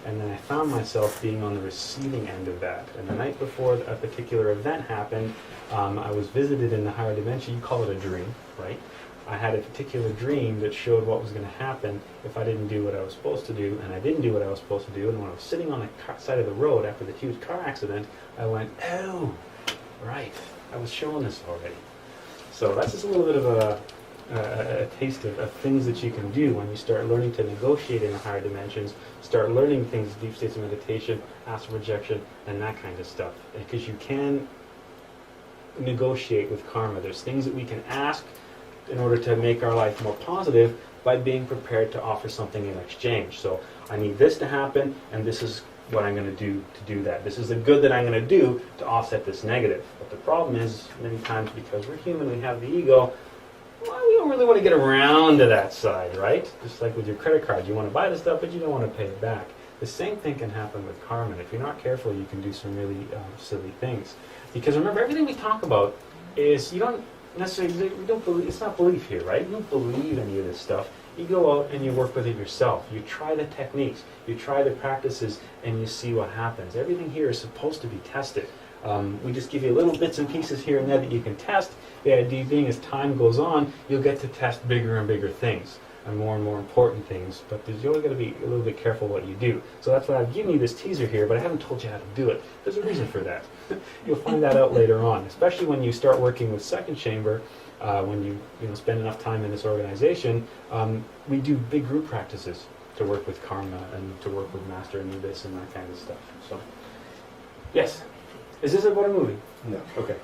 And then I found myself being on the receiving end of that. And the night before a particular event happened, I was visited in the higher dimension. You call it a dream, right? I had a particular dream that showed what was going to happen if I didn't do what I was supposed to do, and I didn't do what I was supposed to do. And when I was sitting on the side of the road after the huge car accident, I went, oh, right, I was shown this already. So that's just a little bit of a taste of things that you can do when you start learning to negotiate in the higher dimensions, start learning things, deep states of meditation, astral projection, and that kind of stuff. Because you can negotiate with karma. There's things that we can ask in order to make our life more positive by being prepared to offer something in exchange. So I need this to happen, and this is what I'm going to do that. This is the good that I'm going to do to offset this negative. But the problem is, many times, because we're human, we have the ego, well, we don't really want to get around to that side, right? Just like with your credit card. You want to buy the stuff, but you don't want to pay it back. The same thing can happen with karma. And if you're not careful, you can do some really silly things. Because remember, everything we talk about is, you don't necessarily, we don't believe, it's not belief here, right? You don't believe any of this stuff. You go out and you work with it yourself. You try the techniques, you try the practices, and you see what happens. Everything here is supposed to be tested. We just give you little bits and pieces here and there that you can test. The idea being, as time goes on, you'll get to test bigger and bigger things and more important things. But you only got to be a little bit careful what you do. So that's why I've given you this teaser here, but I haven't told you how to do it. There's a reason for that. You'll find that out later on, especially when you start working with second chamber. When you spend enough time in this organization, we do big group practices to work with karma and to work with Master Anubis and that kind of stuff. So, yes. Is this about a movie? No. Okay.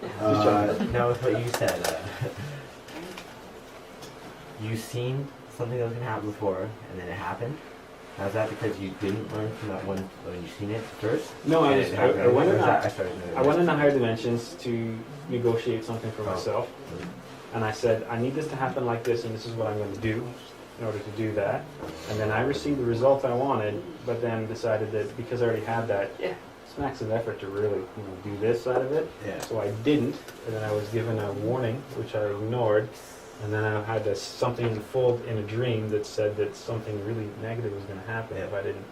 Now with what you said, you've seen something that was going to happen before, and then it happened. Now, is that because you didn't learn from that one when you've seen it first? No, I went in the higher dimensions to negotiate something for myself. And I said, I need this to happen like this, and this is what I'm going to do in order to do that. And then I received the result I wanted, but then decided that because I already had that, it's max of effort to really do this side of it. Yeah. So I didn't, and then I was given a warning, which I ignored. And then I had something unfold in a dream that said that something really negative was going to happen if I didn't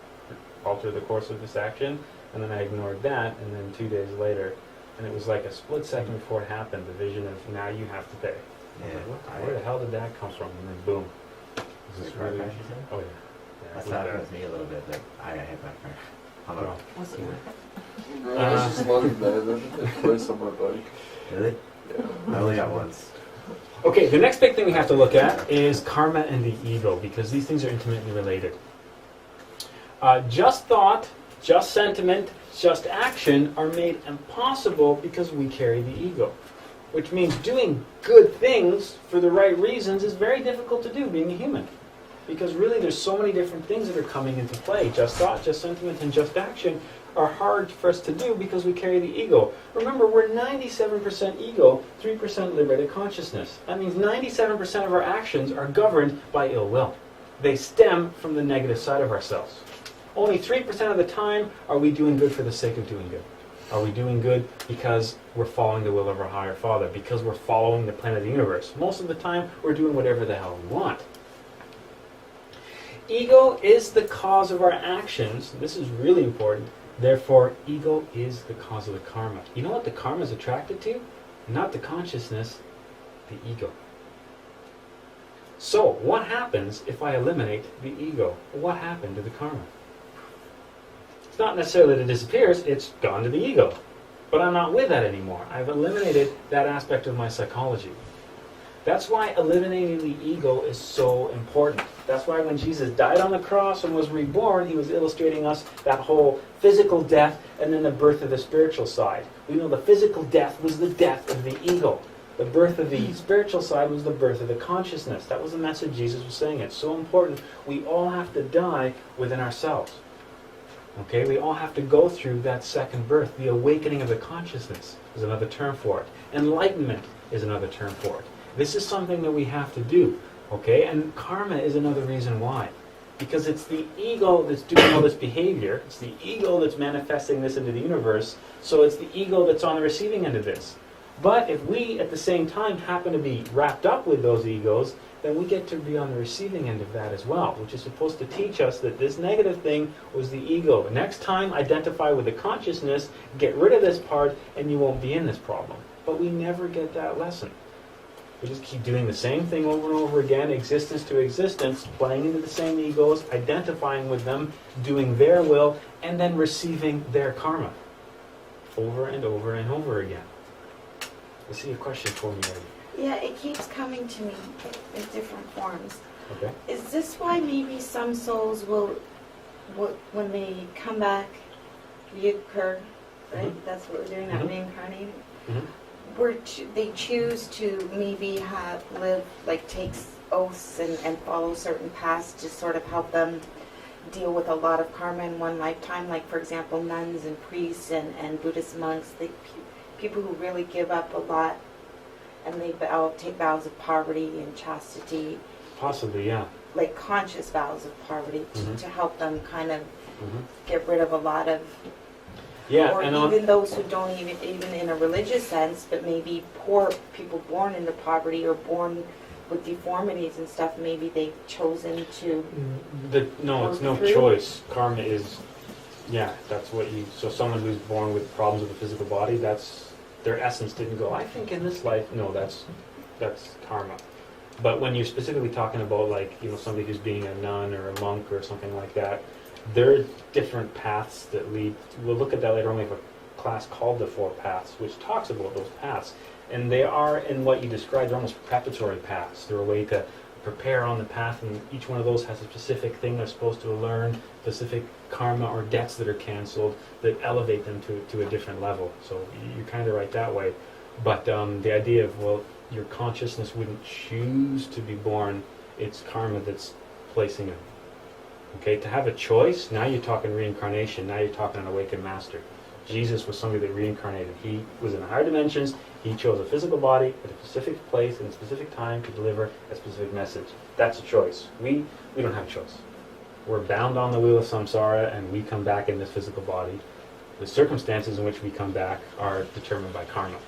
alter the course of this action. And then I ignored that, and then 2 days later, and it was like a split second before it happened, the vision of, now you have to pay. Yeah. Like, where the hell did that come from? And then boom. Is this car crash you said? Oh yeah. That's happened with me a little bit, but I got hit by a car. How about Was it? It's just one minute, twice on my bike. Really? Yeah. I only got once. Okay, the next big thing we have to look at is karma and the ego, because these things are intimately related. Just thought, just sentiment, just action are made impossible because we carry the ego. Which means doing good things for the right reasons is very difficult to do, being a human. Because really there's so many different things that are coming into play. Just thought, just sentiment, and just action are hard for us to do because we carry the ego. Remember, we're 97% ego, 3% liberated consciousness. That means 97% of our actions are governed by ill will. They stem from the negative side of ourselves. Only 3% of the time are we doing good for the sake of doing good. Are we doing good because we're following the will of our higher father, because we're following the plan of the universe? Most of the time, we're doing whatever the hell we want. Ego is the cause of our actions. This is really important. Therefore, ego is the cause of the karma. You know what the karma is attracted to? Not the consciousness, the ego. So, what happens if I eliminate the ego? What happened to the karma? It's not necessarily that it disappears, it's gone to the ego. But I'm not with that anymore. I've eliminated that aspect of my psychology. That's why eliminating the ego is so important. That's why when Jesus died on the cross and was reborn, he was illustrating us that whole physical death and then the birth of the spiritual side. We know the physical death was the death of the ego. The birth of the spiritual side was the birth of the consciousness. That was the message Jesus was saying. It's so important. We all have to die within ourselves. Okay, we all have to go through that second birth. The awakening of the consciousness is another term for it. Enlightenment is another term for it. This is something that we have to do. Okay, and karma is another reason why. Because it's the ego that's doing all this behavior. It's the ego that's manifesting this into the universe. So it's the ego that's on the receiving end of this. But if we, at the same time, happen to be wrapped up with those egos, then we get to be on the receiving end of that as well, which is supposed to teach us that this negative thing was the ego. Next time, identify with the consciousness, get rid of this part, and you won't be in this problem. But we never get that lesson. We just keep doing the same thing over and over again, existence to existence, playing into the same egos, identifying with them, doing their will, and then receiving their karma. Over and over and over again. I see a question for me, Eddie. Yeah, it keeps coming to me in different forms. Okay. Is this why maybe some souls will when they come back, reoccur, right? Mhm. That's what we're doing, that Mhm. reincarnating. Mm-hmm. They choose to maybe live, like takes oaths and follow certain paths to sort of help them deal with a lot of karma in one lifetime. Like, for example, nuns and priests and Buddhist monks, people who really give up a lot and they take vows of poverty and chastity. Possibly, yeah. Like conscious vows of poverty Mhm. to help them kind of Mm-hmm. get rid of a lot of, Yeah, or and even those who don't even in a religious sense, but maybe poor people born into poverty or born with deformities and stuff, maybe they've chosen to. No, it's no through. choice. Karma is, yeah, that's what you. So someone who's born with problems with the physical body, that's their essence didn't go. I think in this life, no, that's karma. But when you're specifically talking about like somebody who's being a nun or a monk or something like that, there are different paths that lead. We'll look at that later on. We have a class called the Four Paths, which talks about those paths, and they are in what you described. They're almost preparatory paths. They're a way to prepare on the path, and each one of those has a specific thing they're supposed to learn, specific karma or debts that are canceled that elevate them to a different level. So you're kind of right that way. But the idea of, well, your consciousness wouldn't choose to be born, it's karma that's placing it. Okay, to have a choice, now you're talking reincarnation, now you're talking an awakened master. Jesus was somebody that reincarnated. He was in the higher dimensions. He chose a physical body at a specific place in a specific time to deliver a specific message. That's a choice. We don't have a choice. We're bound on the wheel of samsara, and we come back in this physical body. The circumstances in which we come back are determined by karma.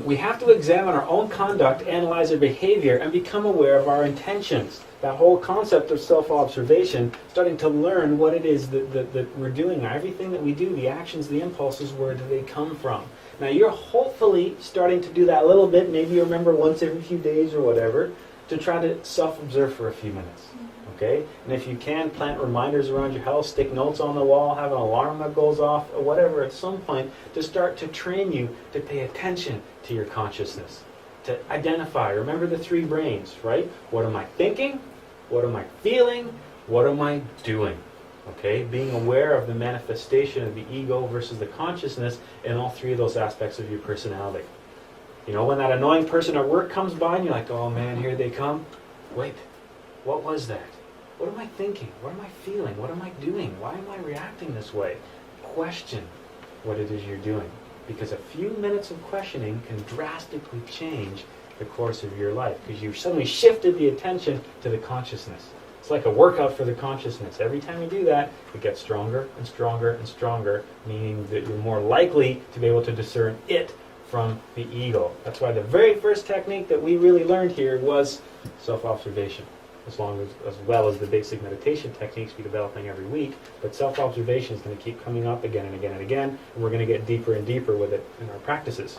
We have to examine our own conduct, analyze our behavior, and become aware of our intentions. That whole concept of self-observation, starting to learn what it is that we're doing. Everything that we do, the actions, the impulses, where do they come from? Now you're hopefully starting to do that a little bit, maybe you remember once every few days or whatever, to try to self-observe for a few minutes. Okay? And if you can, plant reminders around your house, stick notes on the wall, have an alarm that goes off, or whatever at some point, to start to train you to pay attention to your consciousness. To identify, remember the three brains, right? What am I thinking? What am I feeling? What am I doing? Okay? Being aware of the manifestation of the ego versus the consciousness in all three of those aspects of your personality. You know, when that annoying person at work comes by and you're like, oh man, here they come. Wait, what was that? What am I thinking? What am I feeling? What am I doing? Why am I reacting this way? Question what it is you're doing. Because a few minutes of questioning can drastically change the course of your life. Because you've suddenly shifted the attention to the consciousness. It's like a workout for the consciousness. Every time you do that, it gets stronger and stronger and stronger, meaning that you're more likely to be able to discern it from the ego. That's why the very first technique that we really learned here was self-observation. As well as the basic meditation techniques we're developing every week, but self-observation is going to keep coming up again and again and again, and we're going to get deeper and deeper with it in our practices.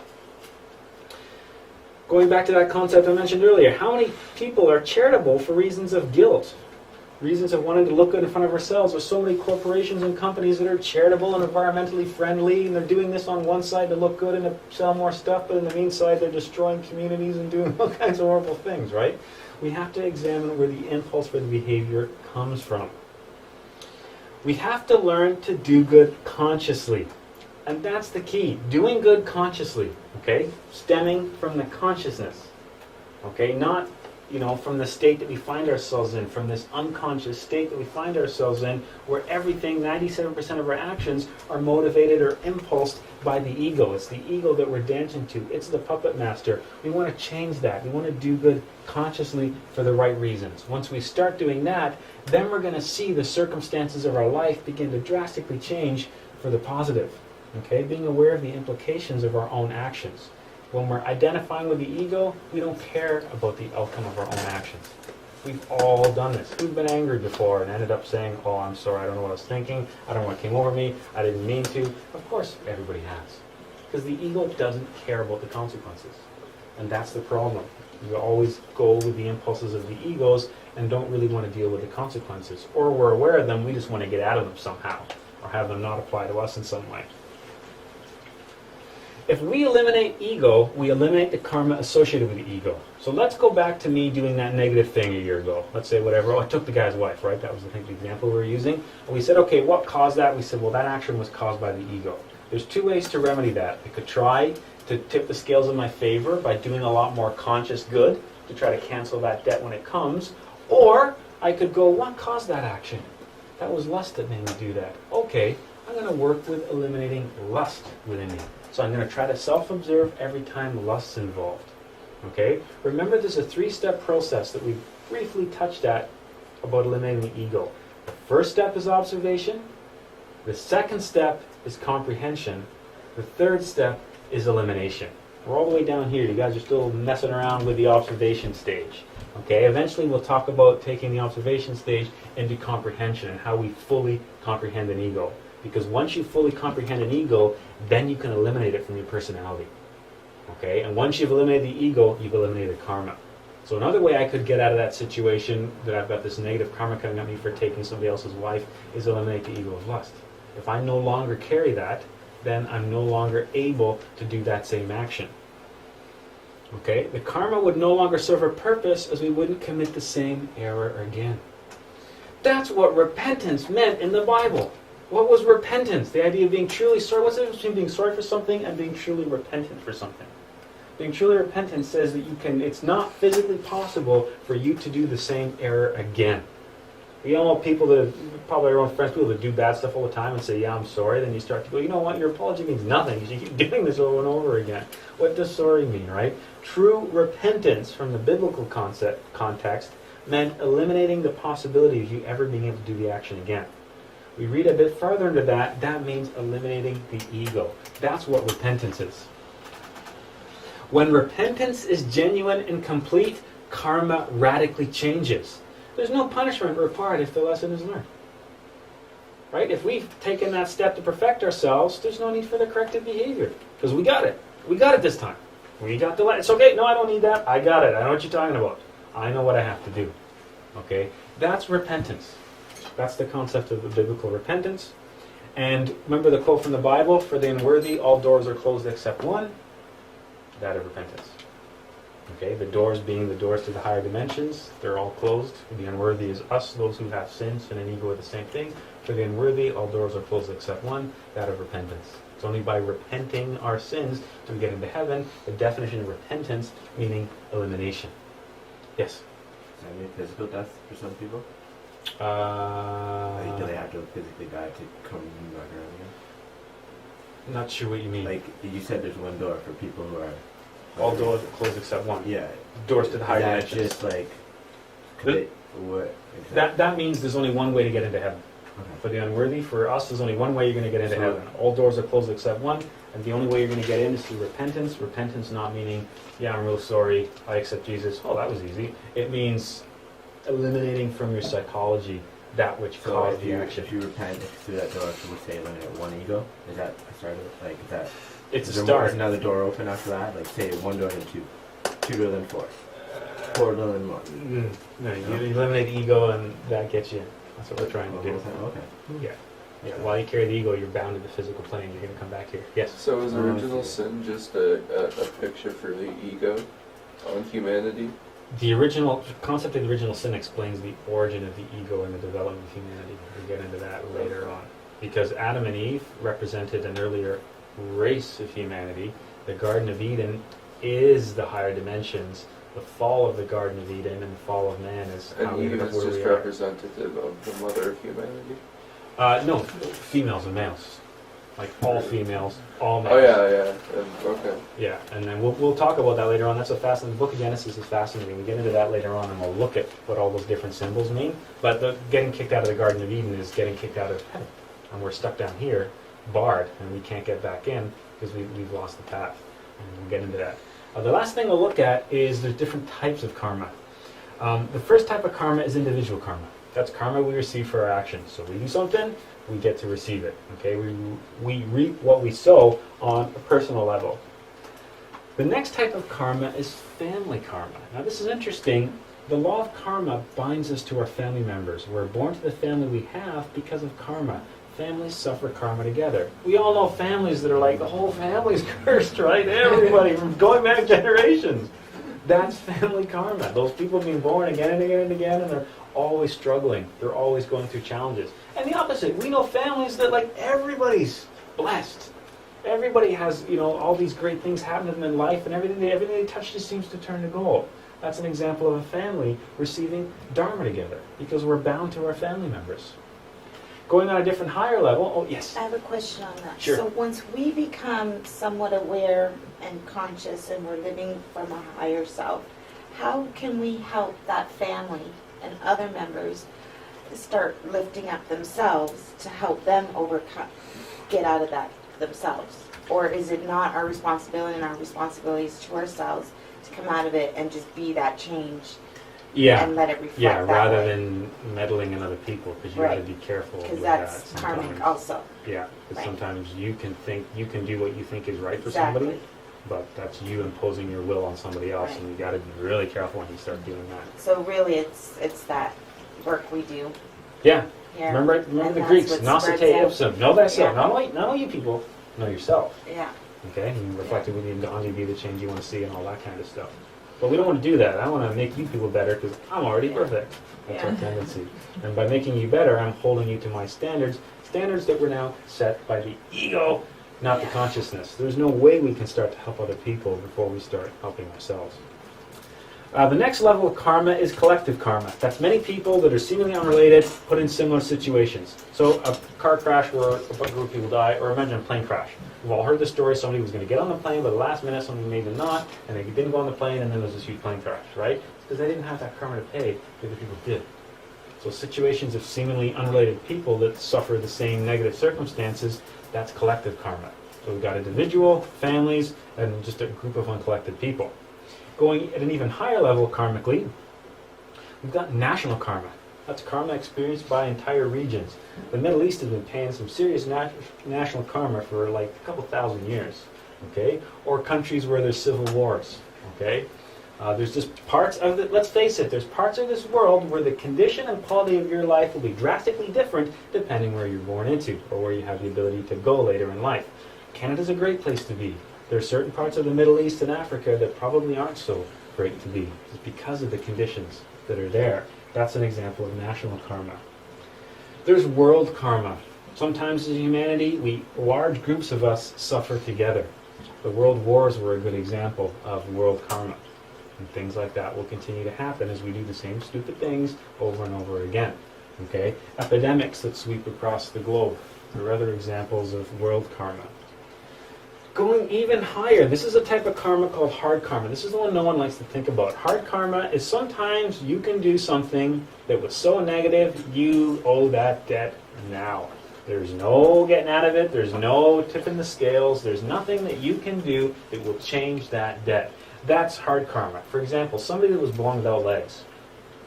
Going back to that concept I mentioned earlier, how many people are charitable for reasons of guilt? Reasons of wanting to look good in front of ourselves. There's so many corporations and companies that are charitable and environmentally friendly, and they're doing this on one side to look good and to sell more stuff, but in the meantime they're destroying communities and doing all kinds of horrible things, right? We have to examine where the impulse for the behavior comes from. We have to learn to do good consciously. And that's the key. Doing good consciously, okay? Stemming from the consciousness, okay? Not, from the state that we find ourselves in, from this unconscious state that we find ourselves in, where everything, 97% of our actions are motivated or impulsed by the ego. It's the ego that we're dancing to. It's the puppet master. We want to change that. We want to do good consciously for the right reasons. Once we start doing that, then we're going to see the circumstances of our life begin to drastically change for the positive. Okay, being aware of the implications of our own actions. When we're identifying with the ego, we don't care about the outcome of our own actions. We've all done this. We've been angry before and ended up saying, oh, I'm sorry, I don't know what I was thinking, I don't know what came over me, I didn't mean to. Of course, everybody has. Because the ego doesn't care about the consequences. And that's the problem. We always go with the impulses of the egos and don't really want to deal with the consequences. Or we're aware of them, we just want to get out of them somehow, or have them not apply to us in some way. If we eliminate ego, we eliminate the karma associated with the ego. So let's go back to me doing that negative thing a year ago. Let's say whatever, I took the guy's wife, right? That was, I think, the example we were using. And we said, okay, what caused that? We said, well, that action was caused by the ego. There's two ways to remedy that. I could try to tip the scales in my favor by doing a lot more conscious good to try to cancel that debt when it comes. Or I could go, what caused that action? That was lust that made me do that. Okay, I'm going to work with eliminating lust within me. So I'm going to try to self-observe every time lust's involved. Okay? Remember, there's a 3-step process that we briefly touched at about eliminating the ego. The first step is observation. The second step is comprehension. The third step is elimination. We're all the way down here. You guys are still messing around with the observation stage. Okay? Eventually we'll talk about taking the observation stage into comprehension and how we fully comprehend an ego. Because once you fully comprehend an ego, then you can eliminate it from your personality. Okay? And once you've eliminated the ego, you've eliminated karma. So another way I could get out of that situation, that I've got this negative karma coming at me for taking somebody else's wife, is eliminate the ego of lust. If I no longer carry that, then I'm no longer able to do that same action. Okay? The karma would no longer serve a purpose, as we wouldn't commit the same error again. That's what repentance meant in the Bible. What was repentance? The idea of being truly sorry. What's the difference between being sorry for something and being truly repentant for something? Being truly repentant says that it's not physically possible for you to do the same error again. We all know people that, probably our own friends, people that do bad stuff all the time and say, yeah, I'm sorry. Then you start to go, you know what, your apology means nothing because you keep doing this over and over again. What does sorry mean, right? True repentance from the biblical context meant eliminating the possibility of you ever being able to do the action again. We read a bit further into that, that means eliminating the ego. That's what repentance is. When repentance is genuine and complete, karma radically changes. There's no punishment required if the lesson is learned. Right? If we've taken that step to perfect ourselves, there's no need for the corrective behavior. Because we got it. We got it this time. We got the it's okay, no, I don't need that. I got it. I know what you're talking about. I know what I have to do. Okay? That's repentance. That's the concept of the biblical repentance. And remember the quote from the Bible, for the unworthy all doors are closed except one, that of repentance. Okay, the doors being the doors to the higher dimensions, they're all closed. The unworthy is us, those who have sins, and an ego are the same thing. For the unworthy, all doors are closed except one, that of repentance. It's only by repenting our sins do we get into heaven. The definition of repentance meaning elimination. Yes? Does that mean physical death for some people? Like, do they have to physically die to come back around again? Not sure what you mean. Like, you said there's one door for people who are... All doors are closed except one. Yeah. Doors to the higher That's dimensions. just like... what? Exactly? That means there's only one way to get into heaven. Okay. For the unworthy, for us, there's only one way you're going to get into So- heaven. All doors are closed except one, and the only way you're going to get in is through repentance. Repentance not meaning, yeah, I'm real sorry, I accept Jesus. Oh, that was easy. It means eliminating from your psychology that which So caused if the you, action. if you repent through that door, can we say eliminate one ego? Is that a start of, like, is that... It's a is there start. Is another door open after that? Like, say one door and two. $2 trillion, $4 trillion more. No, you eliminate the ego and that gets you. That's what we're trying to do. Okay. Yeah. Yeah. While you carry the ego, you're bound to the physical plane. You're going to come back here. Yes. So is original sin just a picture for the ego on humanity? The original concept of the original sin explains the origin of the ego and the development of humanity. We'll get into that later on. Because Adam and Eve represented an earlier race of humanity. The Garden of Eden is the higher dimensions. The fall of the Garden of Eden and the fall of man is how And we Eve ended up is where just we are. representative of the mother of humanity? No, females and males. Like all females, all males. Oh yeah. Okay. Yeah, and then we'll talk about that later on. That's a fascinating. The Book of Genesis is fascinating. We get into that later on, and we'll look at what all those different symbols mean. But the getting kicked out of the Garden of Eden is getting kicked out of heaven, and we're stuck down here, barred, and we can't get back in because we've lost the path. And we'll get into that. The last thing we'll look at is there's different types of karma. The first type of karma is individual karma. That's karma we receive for our actions. So we do something, we get to receive it. Okay, we reap what we sow on a personal level. The next type of karma is family karma. Now this is interesting. The law of karma binds us to our family members. We're born to the family we have because of karma. Families suffer karma together. We all know families that are like the whole family's cursed, right? Everybody from going back generations. That's family karma. Those people being born again and again and again, and they're always struggling. They're always going through challenges. And the opposite, we know families that like everybody's blessed. Everybody has, all these great things happen to them in life, and everything they touch just seems to turn to gold. That's an example of a family receiving Dharma together, because we're bound to our family members. Going on a different higher level, oh yes? I have a question on that. Sure. So once we become somewhat aware and conscious and we're living from a higher self, how can we help that family and other members start lifting up themselves to help them get out of that themselves? Or is it not our responsibility, and our responsibility is to ourselves to come out of it and just be that change and let it reflect that rather way? than meddling in other people, because you got to be careful with Because that. that's Sometimes. karmic also. Yeah, because Right. sometimes you can do what you think is right for Exactly. somebody, but that's you imposing your will on somebody else, Right. and you got to be really careful when you start doing that. So really it's that work we do Yeah, here. remember and the that's Greeks, what nosite spreads out. ipsum, know thyself. Yeah. Not only you people, know yourself. Yeah. Okay, and you reflect it within on you, be the change you want to see, and all that kind of stuff. But we don't want to do that. I want to make you people better because I'm already perfect. That's our tendency. And by making you better, I'm holding you to my standards that were now set by the ego, not the consciousness. There's no way we can start to help other people before we start helping ourselves. The next level of karma is collective karma. That's many people that are seemingly unrelated put in similar situations. So a car crash where a group of people die, or imagine a plane crash. We've all heard the story, somebody was going to get on the plane, but at the last minute somebody made them not, and they didn't go on the plane, and then there was this huge plane crash, right? It's because they didn't have that karma to pay, the other people did. So situations of seemingly unrelated people that suffer the same negative circumstances, that's collective karma. So we've got individual, families, and just a group of uncollected people. Going at an even higher level karmically, we've got national karma. That's karma experienced by entire regions. The Middle East has been paying some serious national karma for like a couple thousand years, okay? Or countries where there's civil wars, okay? There's just parts of it, let's face it, there's parts of this world where the condition and quality of your life will be drastically different depending where you're born into or where you have the ability to go later in life. Canada's a great place to be. There are certain parts of the Middle East and Africa that probably aren't so great to be, just because of the conditions that are there. That's an example of national karma. There's world karma. Sometimes as humanity, large groups of us suffer together. The world wars were a good example of world karma. And things like that will continue to happen as we do the same stupid things over and over again. Okay? Epidemics that sweep across the globe are other examples of world karma. Going even higher, this is a type of karma called hard karma. This is the one no one likes to think about. Hard karma is sometimes you can do something that was so negative, you owe that debt now. There's no getting out of it. There's no tipping the scales. There's nothing that you can do that will change that debt. That's hard karma. For example, somebody that was born without legs.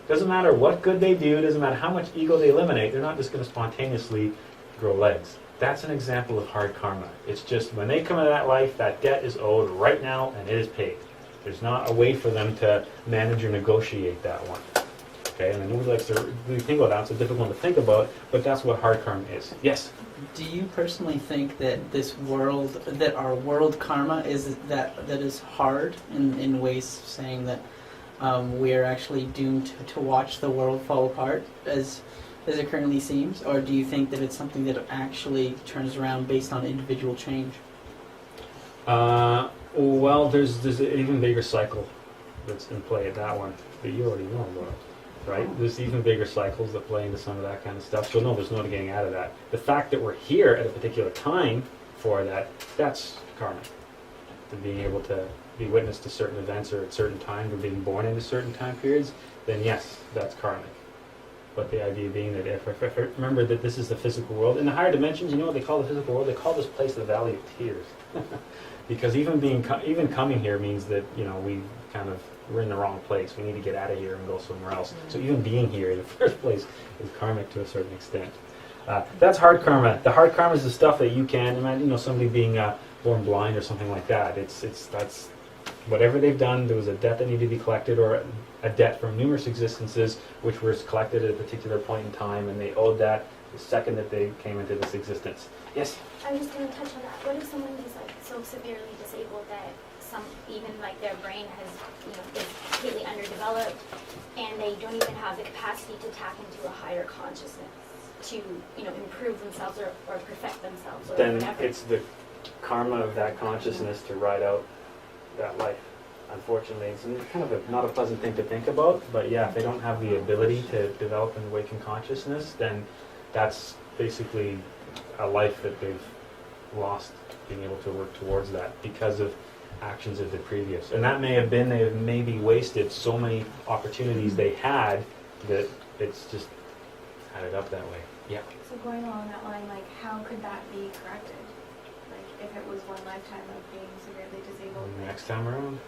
Doesn't matter what good they do, doesn't matter how much ego they eliminate, they're not just going to spontaneously grow legs. That's an example of hard karma. It's just when they come into that life, that debt is owed right now and it is paid. There's not a way for them to manage or negotiate that one. Okay, and nobody likes to really think about that. It's a difficult one to think about, but that's what hard karma is. Yes? Do you personally think that that our world karma is that is hard in ways saying that we are actually doomed to watch the world fall apart as it currently seems, or do you think that it's something that actually turns around based on individual change? Well, there's an even bigger cycle that's in play at that one that you already know about. Right? There's even bigger cycles that play into some of that kind of stuff. So no, there's no getting out of that. The fact that we're here at a particular time for that, that's karmic. To being able to be witness to certain events or at certain times or being born into certain time periods, then yes, that's karmic. But the idea being that if I remember that this is the physical world, in the higher dimensions, you know what they call the physical world? They call this place the Valley of Tears. Because even coming here means that, you know, we're in the wrong place. We need to get out of here and go somewhere else. So even being here in the first place is karmic to a certain extent. That's hard karma. The hard karma is the stuff that you can imagine. You know, somebody being born blind or something like that. That's whatever they've done. There was a debt that needed to be collected, or a debt from numerous existences, which was collected at a particular point in time, and they owed that the second that they came into this existence. Yes. I was just going to touch on that. What if someone is like so severely disabled that even like their brain has, you know, is completely underdeveloped, and they don't even have the capacity to tap into a higher consciousness to, you know, improve themselves or perfect themselves or Then whatever. it's the karma of that consciousness to ride out that life. Unfortunately, it's kind of not a pleasant thing to think about, but yeah, if they don't have the ability to develop and awaken consciousness, then that's basically a life that they've lost, being able to work towards that because of actions of the previous. And that may have been, they have maybe wasted so many opportunities they had that it's just added up that way. Yeah. So going along that line, like, how could that be corrected? Like, if it was one lifetime of being severely disabled? Next time around.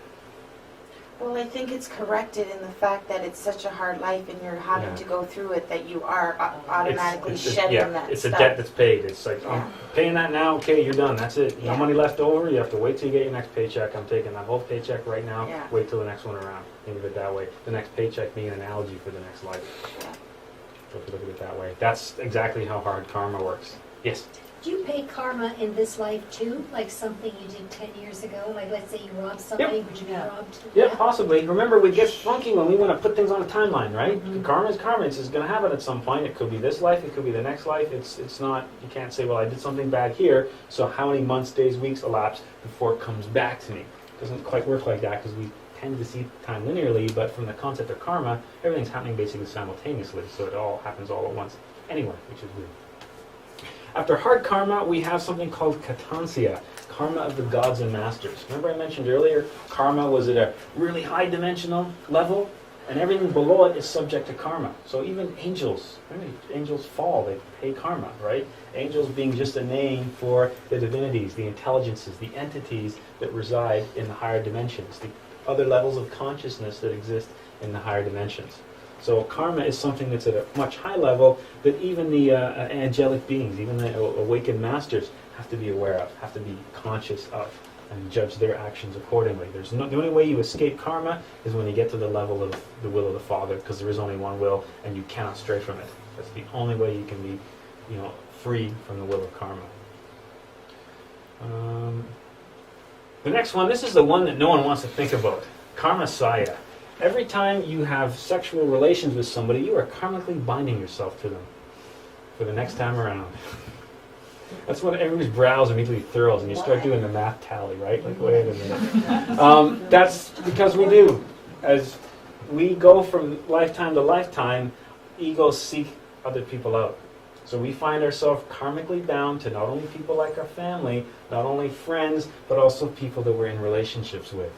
Well, I think it's corrected in the fact that it's such a hard life and you're having to go through it that you are automatically shedding that it's stuff. a debt that's paid. It's like, Yeah. I'm paying that now, okay, you're done, that's it. No Yeah. money left over, you have to wait till you get your next paycheck. I'm taking that whole paycheck right now, Yeah. wait till the next one around. Think of it that way. The next paycheck being an analogy for the next life. Yeah. So if you look at it that way. That's exactly how hard karma works. Yes? Do you pay karma in this life too? Like something you did 10 years ago? Like let's say you robbed somebody, would you be robbed? Yeah, possibly. Remember, we get funky when we want to put things on a timeline, right? Karma is karma. It's going to happen at some point. It could be this life. It could be the next life. It's not, you can't say, well, I did something bad here, so how many months, days, weeks elapse before it comes back to me? It doesn't quite work like that because we tend to see time linearly, but from the concept of karma, everything's happening basically simultaneously, so it all happens all at once anyway, which is weird. After hard karma, we have something called katansia, karma of the gods and masters. Remember I mentioned earlier, karma was at a really high dimensional level, and everything below it is subject to karma. So even angels, remember, angels fall, they pay karma, right? Angels being just a name for the divinities, the intelligences, the entities that reside in the higher dimensions, the other levels of consciousness that exist in the higher dimensions. So karma is something that's at a much high level that even the angelic beings, even the awakened masters have to be aware of, have to be conscious of, and judge their actions accordingly. The only way you escape karma is when you get to the level of the will of the Father, because there is only one will, and you cannot stray from it. That's the only way you can be, free from the will of karma. The next one, this is the one that no one wants to think about. Karma saya. Every time you have sexual relations with somebody, you are karmically binding yourself to them for the next time around. That's when everybody's brows immediately furrows and you start doing the math tally, right? Like, wait a minute. That's because we do. As we go from lifetime to lifetime, egos seek other people out. So we find ourselves karmically bound to not only people like our family, not only friends, but also people that we're in relationships with.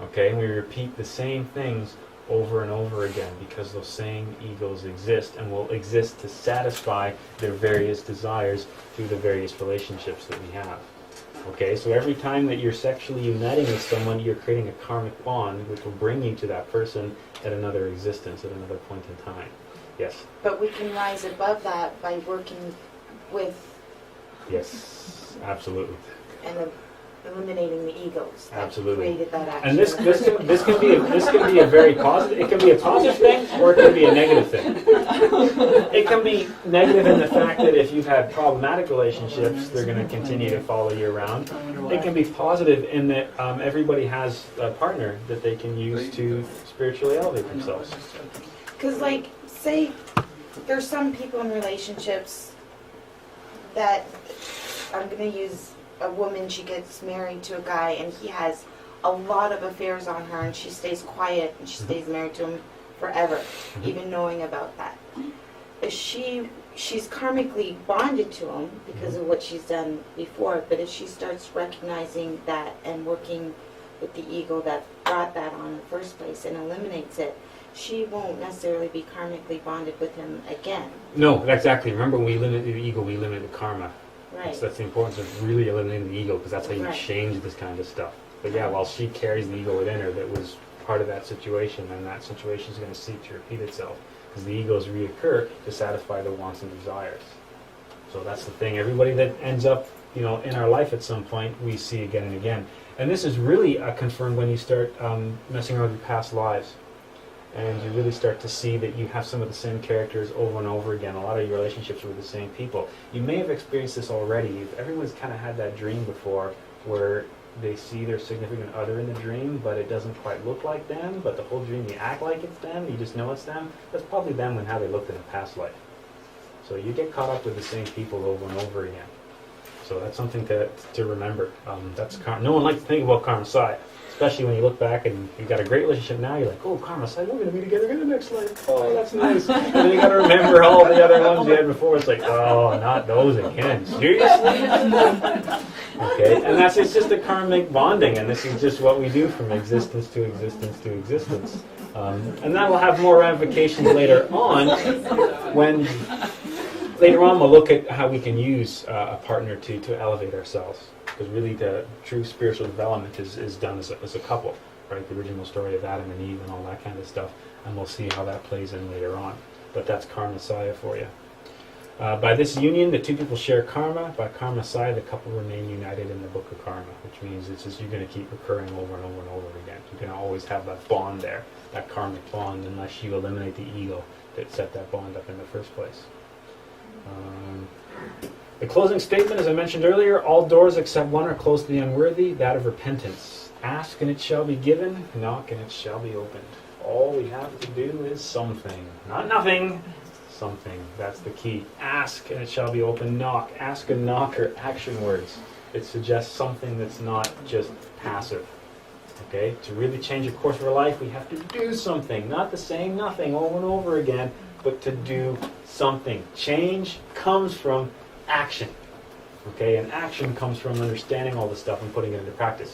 Okay, and we repeat the same things over and over again because those same egos exist and will exist to satisfy their various desires through the various relationships that we have. Okay, so every time that you're sexually uniting with someone, you're creating a karmic bond which will bring you to that person at another existence, at another point in time. Yes? But we can rise above that by working with... Yes, absolutely. And eliminating the egos that Absolutely. created that action. And this can be a very positive. It can be a positive thing, or it can be a negative thing. It can be negative in the fact that if you've had problematic relationships, they're going to continue to follow you around. It can be positive in that everybody has a partner that they can use to spiritually elevate themselves. Because, like, say there's some people in relationships that, I'm going to use a woman, she gets married to a guy and he has a lot of affairs on her and she stays quiet and she stays married to him forever, even knowing about that. If she's karmically bonded to him because of what she's done before, but if she starts recognizing that and working with the ego that brought that on in the first place and eliminates it, she won't necessarily be karmically bonded with him again. No, exactly. Remember, when we limit the ego, we limit the karma. Right. That's the importance of really eliminating the ego, because that's how you Right. change this kind of stuff. But yeah, while she carries the ego within her that was part of that situation, and that situation is going to seek to repeat itself, because the egos reoccur to satisfy the wants and desires. So that's the thing. Everybody that ends up, in our life at some point, we see again and again. And this is really confirmed when you start messing around with your past lives. And you really start to see that you have some of the same characters over and over again. A lot of your relationships are with the same people. You may have experienced this already. Everyone's kind of had that dream before where they see their significant other in the dream, but it doesn't quite look like them, but the whole dream you act like it's them, you just know it's them. That's probably them and how they looked in a past life. So you get caught up with the same people over and over again. So that's something to remember. That's no one likes to think about karma side. Especially when you look back and you've got a great relationship now, you're like, oh, karma side, we're going to be together in the next life. Oh, that's nice. And then you got to remember all the other ones you had before. It's like, oh, not those again. Seriously? Okay, and it's just a karmic bonding, and this is just what we do from existence to existence to existence. And that will have more ramifications later on when... Later on, we'll look at how we can use a partner to elevate ourselves. Because really, the true spiritual development is done as a couple, right? The original story of Adam and Eve and all that kind of stuff. And we'll see how that plays in later on. But that's karma saya for you. By this union, the two people share karma. By karma saya, the couple remain united in the book of karma, which means it's just you're going to keep recurring over and over and over again. You're going to always have that bond there, that karmic bond, unless you eliminate the ego that set that bond up in the first place. The closing statement, as I mentioned earlier, all doors except one are closed to the unworthy, that of repentance. Ask and it shall be given, knock and it shall be opened. All we have to do is something. Not nothing, something. That's the key. Ask and it shall be opened, knock. Ask and knock are action words. It suggests something that's not just passive. Okay? To really change the course of our life, we have to do something. Not the same nothing over and over again, but to do something. Change comes from action. Okay, and action comes from understanding all this stuff and putting it into practice.